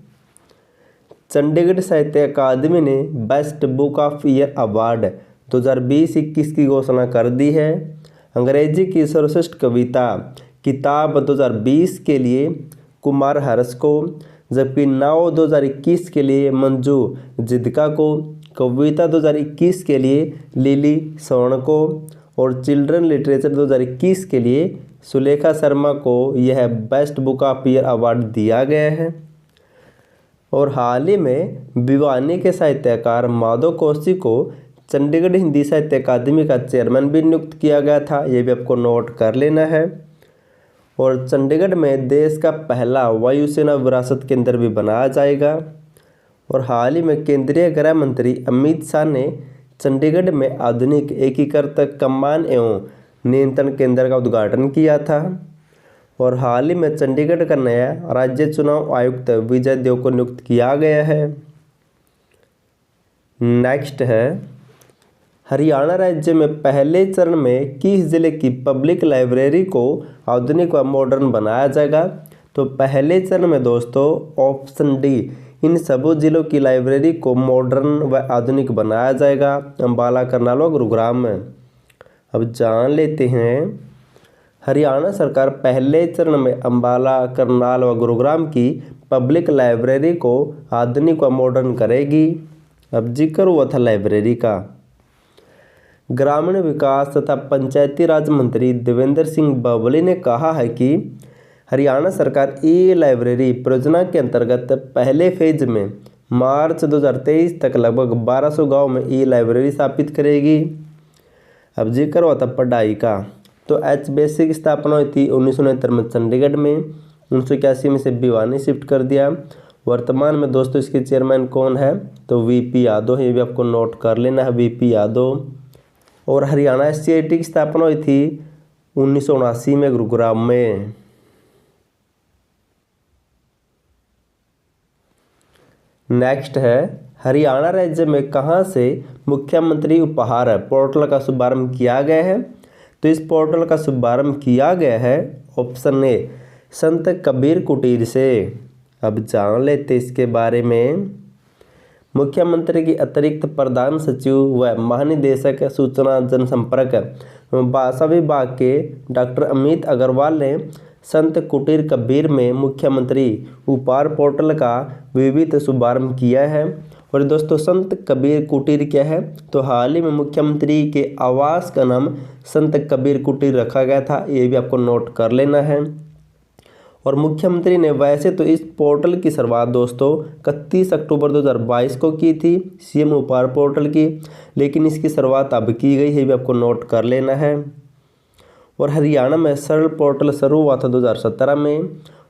चंडीगढ़ साहित्य अकादमी ने best book of year award 2020-21 की घोषणा कर दी है। अंग्रेजी की सर्वश्रेष्ठ कविता किताब 2020 के लिए कुमार हर्ष को, जबकि नाव 2021 के लिए मंजू जिदका को, कविता 2021 के लिए लिली स्वर्ण को और चिल्ड्रन लिटरेचर 2021 के लिए सुलेखा शर्मा को यह best book of year award दिया गया है। और हाल ही में भिवानी के साहित्यकार माधव कौशिक को चंडीगढ़ हिंदी साहित्य अकादमी का चेयरमैन भी नियुक्त किया गया था, ये भी आपको नोट कर लेना है। और चंडीगढ़ में देश का पहला वायुसेना विरासत केंद्र भी बनाया जाएगा। और हाल ही में केंद्रीय गृह मंत्री अमित शाह ने चंडीगढ़ में आधुनिक एकीकृत कमान एवं नियंत्रण केंद्र का उद्घाटन किया था। और हाल ही में चंडीगढ़ का नया राज्य चुनाव आयुक्त विजय देव को नियुक्त किया गया है। नेक्स्ट है हरियाणा राज्य में पहले चरण में किस जिले की पब्लिक लाइब्रेरी को आधुनिक व मॉडर्न बनाया जाएगा? तो पहले चरण में दोस्तों ऑप्शन डी इन सभी जिलों की लाइब्रेरी को मॉडर्न व आधुनिक बनाया जाएगा, अम्बाला, करनाल व गुरुग्राम में। अब जान लेते हैं हरियाणा सरकार पहले चरण में अम्बाला, करनाल व गुरुग्राम की पब्लिक लाइब्रेरी को आधुनिक व मॉडर्न करेगी। अब जिक्र हुआ था लाइब्रेरी का। ग्रामीण विकास तथा पंचायती राज मंत्री देवेंद्र सिंह बबली ने कहा है कि हरियाणा सरकार ई लाइब्रेरी परियोजना के अंतर्गत पहले फेज में मार्च 2023 तक लगभग 1200 गाँव में ई लाइब्रेरी स्थापित करेगी। अब जिक्र हुआ था पढ़ाई का, तो HBSC की स्थापना हुई थी 1969 में चंडीगढ़ में, 1981 में से भिवानी शिफ्ट कर दिया। वर्तमान में दोस्तों इसके चेयरमैन कौन है? तो VP यादव, ये भी आपको नोट कर लेना है, VP यादव। और हरियाणा SCIT की स्थापना हुई थी 1979 में गुरुग्राम में। नेक्स्ट है हरियाणा राज्य में कहां से मुख्यमंत्री उपहार पोर्टल का शुभारंभ किया गया है? तो इस पोर्टल का शुभारंभ किया गया है ऑप्शन ए संत कबीर कुटीर से। अब जान लेते इसके बारे में। मुख्यमंत्री की अतिरिक्त प्रधान सचिव व महानिदेशक सूचना जनसंपर्क एवं भाषा विभाग के डॉक्टर अमित अग्रवाल ने संत कुटीर कबीर में मुख्यमंत्री उपहार पोर्टल का विधिवत शुभारंभ किया है। और दोस्तों संत कबीर कुटीर क्या है, तो हाल ही में मुख्यमंत्री के आवास का नाम संत कबीर कुटीर रखा गया था, ये भी आपको नोट कर लेना है। और मुख्यमंत्री ने वैसे तो इस पोर्टल की शुरुआत दोस्तों 31 अक्टूबर 2022 को की थी, सीएम उपहार पोर्टल की, लेकिन इसकी शुरुआत अब की गई है, भी आपको नोट कर लेना है। और हरियाणा में सरल पोर्टल शुरू हुआ था 2017 में,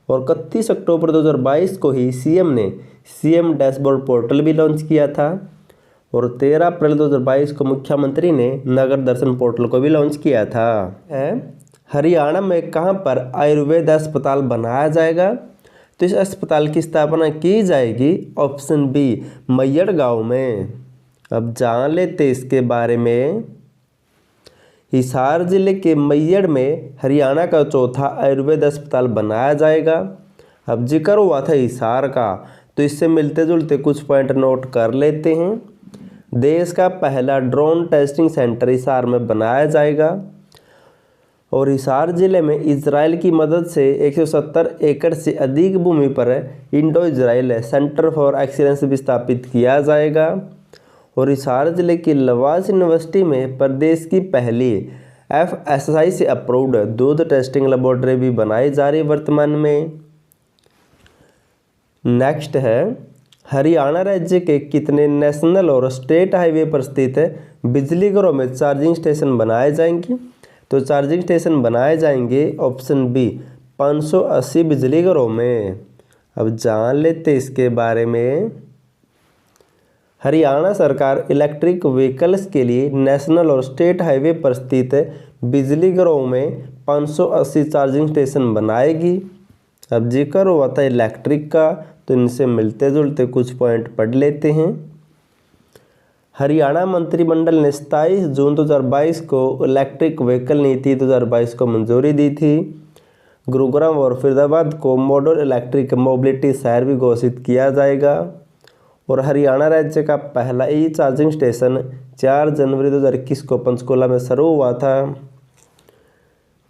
और 31 अक्टूबर 2022 को ही सीएम ने सीएम डैशबोर्ड पोर्टल भी लॉन्च किया था। और 13 अप्रैल 2022 को मुख्यमंत्री ने नगर दर्शन पोर्टल को भी लॉन्च किया था। हरियाणा में कहां पर आयुर्वेद अस्पताल बनाया जाएगा, तो इस अस्पताल की स्थापना की जाएगी ऑप्शन बी मैयड़ गांव में। अब जान लेते इसके बारे में। हिसार जिले के मैयड़ में हरियाणा का चौथा आयुर्वेद अस्पताल बनाया जाएगा। अब जिक्र हुआ था हिसार का, तो इससे मिलते जुलते कुछ पॉइंट नोट कर लेते हैं। देश का पहला ड्रोन टेस्टिंग सेंटर हिसार में बनाया जाएगा। और हिसार जिले में इजराइल की मदद से 170 एकड़ से अधिक भूमि पर Indo Israel centre for excellence भी स्थापित किया जाएगा। और हिसार जिले की लवास यूनिवर्सिटी में प्रदेश की पहली FSSAI से अप्रूव्ड दूध टेस्टिंग लेबोरेटरी भी बनाई जा रही वर्तमान में। नेक्स्ट है, हरियाणा राज्य के कितने नेशनल और स्टेट हाईवे पर स्थित बिजली घरों में चार्जिंग स्टेशन बनाए जाएंगे, तो चार्जिंग स्टेशन बनाए जाएंगे ऑप्शन बी 580 बिजली घरों में। अब जान लेते इसके बारे में। हरियाणा सरकार इलेक्ट्रिक व्हीकल्स के लिए नेशनल और स्टेट हाईवे पर स्थित बिजली घरों में 580 चार्जिंग स्टेशन बनाएगी। अब जिक्र हुआ था इलेक्ट्रिक का, तो इनसे मिलते जुलते कुछ पॉइंट पढ़ लेते हैं। हरियाणा मंत्रिमंडल ने 27 जून 2022 को इलेक्ट्रिक व्हीकल नीति 2022 को मंजूरी दी थी। गुरुग्राम और फरीदाबाद को मॉडल इलेक्ट्रिक मोबिलिटी शहर भी घोषित किया जाएगा। और हरियाणा राज्य का पहला ई चार्जिंग स्टेशन 4 जनवरी 2021 को पंचकुला में शुरू हुआ था।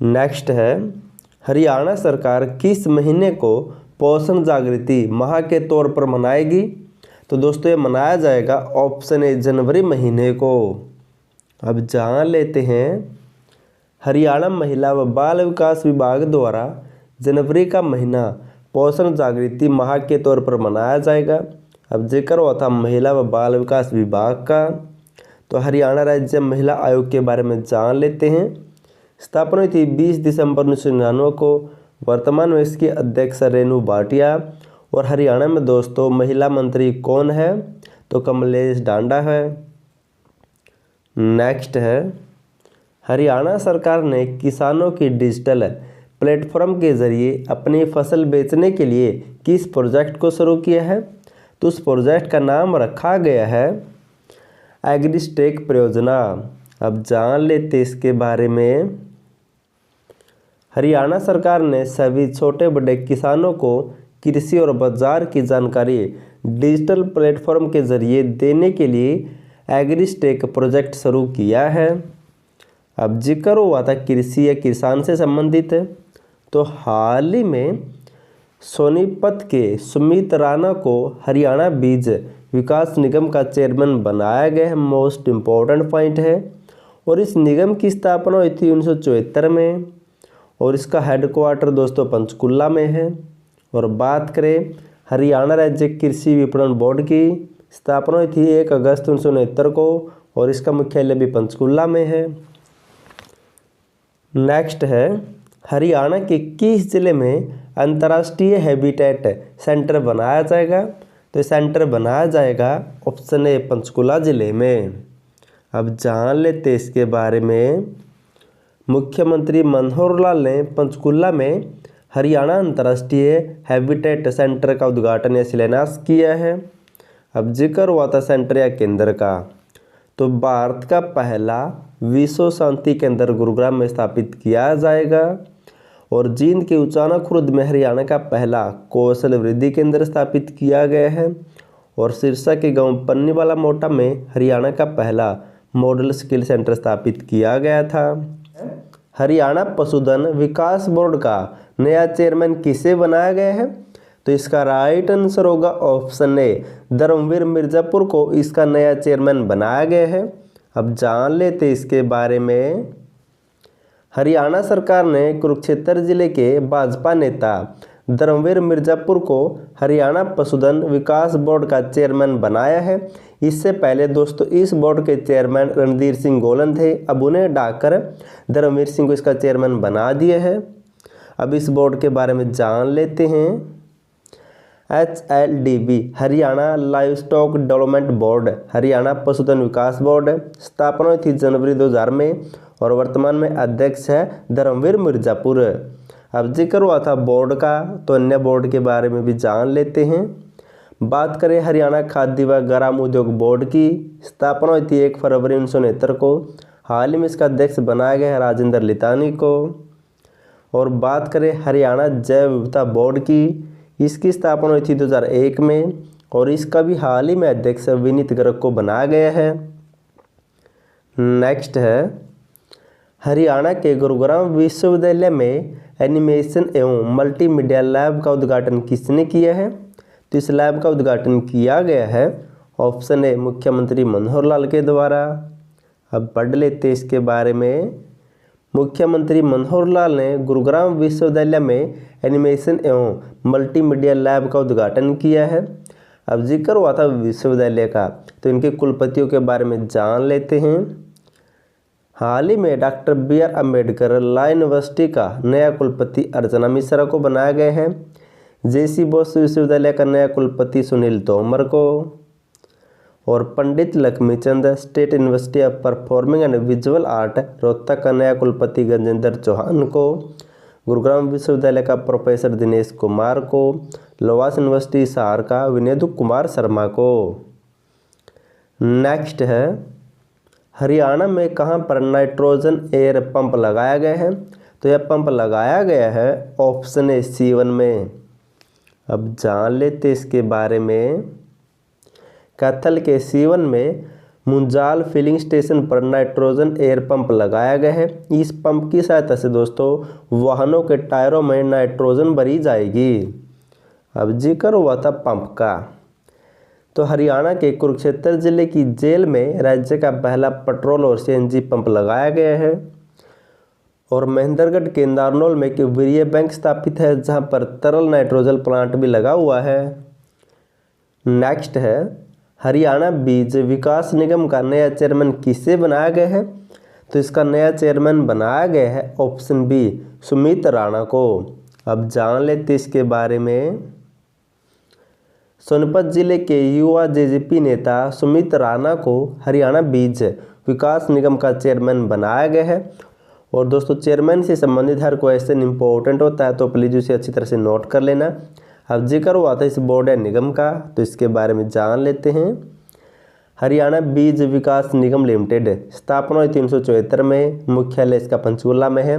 नेक्स्ट है, हरियाणा सरकार किस महीने को पोषण जागृति माह के तौर पर मनाएगी, तो दोस्तों ये मनाया जाएगा ऑप्शन ए जनवरी महीने को। अब जान लेते हैं, हरियाणा महिला व बाल विकास विभाग द्वारा जनवरी का महीना पोषण जागृति माह के तौर पर मनाया जाएगा। अब जिक्र हुआ था महिला व बाल विकास विभाग का, तो हरियाणा राज्य महिला आयोग के बारे में जान लेते हैं। स्थापना हुई थी 20 दिसंबर 1999 को। वर्तमान में इसकी अध्यक्ष रेणु भाटिया। और हरियाणा में दोस्तों महिला मंत्री कौन है, तो कमलेश डांडा है। नेक्स्ट है, हरियाणा सरकार ने किसानों की डिजिटल प्लेटफॉर्म के जरिए अपनी फसल बेचने के लिए किस प्रोजेक्ट को शुरू किया है, तो उस प्रोजेक्ट का नाम रखा गया है एग्रीस्टेक परियोजना। अब जान लेते इसके बारे में। हरियाणा सरकार ने सभी छोटे बड़े किसानों को कृषि और बाजार की जानकारी डिजिटल प्लेटफॉर्म के जरिए देने के लिए एग्रीस्टेक प्रोजेक्ट शुरू किया है। अब जिक्र हुआ था कृषि या किसान से संबंधित है, तो हाल ही में सोनीपत के सुमित राणा को हरियाणा बीज विकास निगम का चेयरमैन बनाया गया है, मोस्ट इम्पोर्टेंट पॉइंट है। और इस निगम की स्थापना हुई थी 1974 में, और इसका हेडक्वार्टर दोस्तों पंचकुला में है। और बात करें हरियाणा राज्य कृषि विपणन बोर्ड की, स्थापना हुई थी 1 अगस्त 1969 को, और इसका मुख्यालय भी पंचकुला में है। नेक्स्ट है, हरियाणा के किस जिले में अंतर्राष्ट्रीय हैबिटेट सेंटर बनाया जाएगा, तो सेंटर बनाया जाएगा ऑप्शन ए पंचकुला जिले में। अब जान लेते इसके बारे में। मुख्यमंत्री मनोहर लाल ने पंचकुला में हरियाणा अंतर्राष्ट्रीय हैबिटेट सेंटर का उद्घाटन या शिलान्यास किया है। अब जिक्र हुआ था सेंटर या केंद्र का, तो भारत का पहला विश्व शांति केंद्र गुरुग्राम में स्थापित किया जाएगा। और जींद के उचाना खुर्द में हरियाणा का पहला कौशल वृद्धि केंद्र स्थापित किया गया है। और सिरसा के गांव पन्नीवाला मोटा में हरियाणा का पहला मॉडल स्किल सेंटर स्थापित किया गया था। हरियाणा पशुधन विकास बोर्ड का नया चेयरमैन किसे बनाया गया है, तो इसका राइट आंसर होगा ऑप्शन ए, धर्मवीर मिर्ज़ापुर को इसका नया चेयरमैन बनाया गया है। अब जान लेते इसके बारे में। हरियाणा सरकार ने कुरुक्षेत्र जिले के भाजपा नेता धर्मवीर मिर्ज़ापुर को हरियाणा पशुधन विकास बोर्ड का चेयरमैन बनाया है। इससे पहले दोस्तों इस बोर्ड के चेयरमैन रणधीर सिंह गोलन थे, अब उन्हें हटाकर धर्मवीर सिंह को इसका चेयरमैन बना दिया है। अब इस बोर्ड के बारे में जान लेते हैं। HLDB Haryana live stock development board Haryana पशुधन विकास बोर्ड स्थापना हुई थी जनवरी 2000 में और वर्तमान में अध्यक्ष है धर्मवीर मिर्ज़ापुर। अब जिक्र हुआ था बोर्ड का, तो अन्य बोर्ड के बारे में भी जान लेते हैं। बात करें हरियाणा खाद्य व ग्राम उद्योग बोर्ड की, स्थापना हुई थी 1 फरवरी 1969 को। हाल ही में इसका अध्यक्ष बनाया गया है राजेंद्र लितानी को। और बात करें हरियाणा जैव विविधता बोर्ड की, इसकी स्थापना हुई थी 2001 में और इसका भी हाल ही में अध्यक्ष विनीत गर्ग को बनाया गया है। नेक्स्ट है हरियाणा के गुरुग्राम विश्वविद्यालय में एनिमेशन एवं मल्टीमीडिया लैब का उद्घाटन किसने किया है? तो इस लैब का उद्घाटन किया गया है ऑप्शन ए, मुख्यमंत्री मनोहर लाल के द्वारा। अब पढ़ लेते इसके बारे में। मुख्यमंत्री मनोहर लाल ने गुरुग्राम विश्वविद्यालय में एनिमेशन एवं मल्टीमीडिया लैब का उद्घाटन किया है। अब जिक्र हुआ था विश्वविद्यालय का, तो इनके कुलपतियों के बारे में जान लेते हैं। हाल ही में doctor BR Ambedkar law university का नया कुलपति अर्चना मिश्रा को बनाया गया है। JC बोस विश्वविद्यालय का नया कुलपति सुनील तोमर को और Pandit Lakshmichand state university of performing and visual art Rohtak का नया कुलपति गजेंद्र चौहान को, गुरुग्राम विश्वविद्यालय का प्रोफेसर दिनेश कुमार को, लोवास यूनिवर्सिटी हिसार का विनेदु कुमार शर्मा को। नेक्स्ट है हरियाणा में कहां पर नाइट्रोजन एयर पंप लगाया गया है? तो यह पंप लगाया गया है ऑप्शन ए, C1 में। अब जान लेते इसके बारे में। कैथल के C1 में मुंजाल फिलिंग स्टेशन पर नाइट्रोजन एयर पंप लगाया गया है। इस पंप की सहायता से दोस्तों वाहनों के टायरों में नाइट्रोजन भरी जाएगी। अब जिक्र हुआ था पंप का, तो हरियाणा के कुरुक्षेत्र जिले की जेल में राज्य का पहला पेट्रोल और CNG पंप लगाया गया है। और महेंद्रगढ़ के नारनौल में एक वीर्य बैंक स्थापित है जहां पर तरल नाइट्रोजन प्लांट भी लगा हुआ है। नेक्स्ट है हरियाणा बीज विकास निगम का नया चेयरमैन किससे बनाया गया है? तो इसका नया चेयरमैन बनाया गया है ऑप्शन बी, सुमित राणा को। अब जान लेते इसके बारे में। सोनीपत जिले के युवा JJP नेता सुमित राणा को हरियाणा बीज विकास निगम का चेयरमैन बनाया गया है। और दोस्तों चेयरमैन से संबंधित हर क्वेश्चन इंपॉर्टेंट होता है, तो प्लीज़ उसे अच्छी तरह से नोट कर लेना। अब जिक्र हुआ था इस बोर्ड या निगम का, तो इसके बारे में जान लेते हैं। हरियाणा बीज विकास निगम लिमिटेड स्थापना हुई 374 में, मुख्यालय इसका पंचकुला में है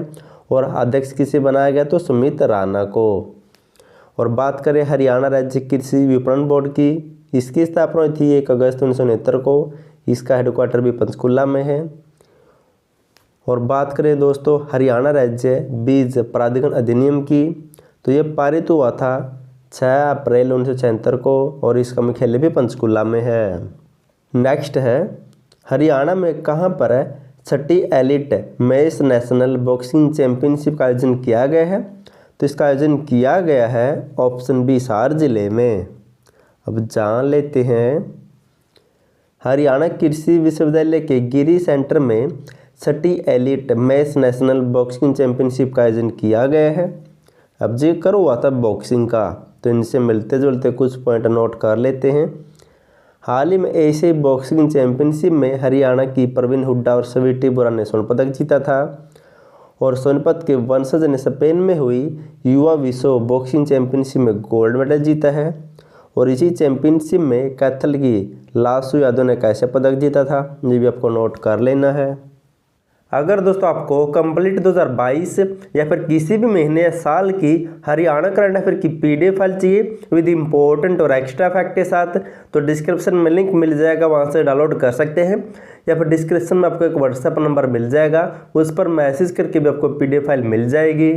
और अध्यक्ष किसे बनाया गया? तो सुमित राणा को। और बात करें हरियाणा राज्य कृषि विपणन बोर्ड की, इसकी स्थापना हुई थी 1 अगस्त 1969 को। इसका हेडक्वार्टर भी पंचकुला में है। और बात करें दोस्तों हरियाणा राज्य बीज प्राधिकरण अधिनियम की, तो ये पारित हुआ था 6 अप्रैल 1976 को और इसका मुख्यालय भी पंचकुला में है। नेक्स्ट है हरियाणा में कहां पर 6ठी elite men's national boxing championship का आयोजन किया गया है? तो इसका आयोजन किया गया है ऑप्शन बी, हिसार जिले में। अब जान लेते हैं हरियाणा कृषि विश्वविद्यालय के गिरी सेंटर में 6ठी elite men's national boxing championship का आयोजन किया गया है। अब जिक्र हुआ था बॉक्सिंग का, तो इनसे मिलते जुलते कुछ पॉइंट नोट कर लेते हैं। हाल ही में एशियाई बॉक्सिंग चैंपियनशिप में हरियाणा की प्रवीण हुड्डा और स्वीटी बुरा ने स्वर्ण पदक जीता था। और सोनीपत के वंशज ने स्पेन में हुई युवा विश्व बॉक्सिंग चैंपियनशिप में गोल्ड मेडल जीता है। और इसी चैंपियनशिप में कैथल की लासू यादव ने कांस्य पदक जीता था, ये भी आपको नोट कर लेना है। अगर दोस्तों आपको कंप्लीट 2022 या फिर किसी भी महीने या साल की हरियाणा करंट अफेयर की PDF फाइल चाहिए विद इम्पोर्टेंट और एक्स्ट्रा फैक्ट के साथ, तो डिस्क्रिप्शन में लिंक मिल जाएगा, वहां से डाउनलोड कर सकते हैं। या फिर डिस्क्रिप्शन में आपको एक WhatsApp नंबर मिल जाएगा, उस पर मैसेज करके भी आपको PDF फाइल मिल जाएगी।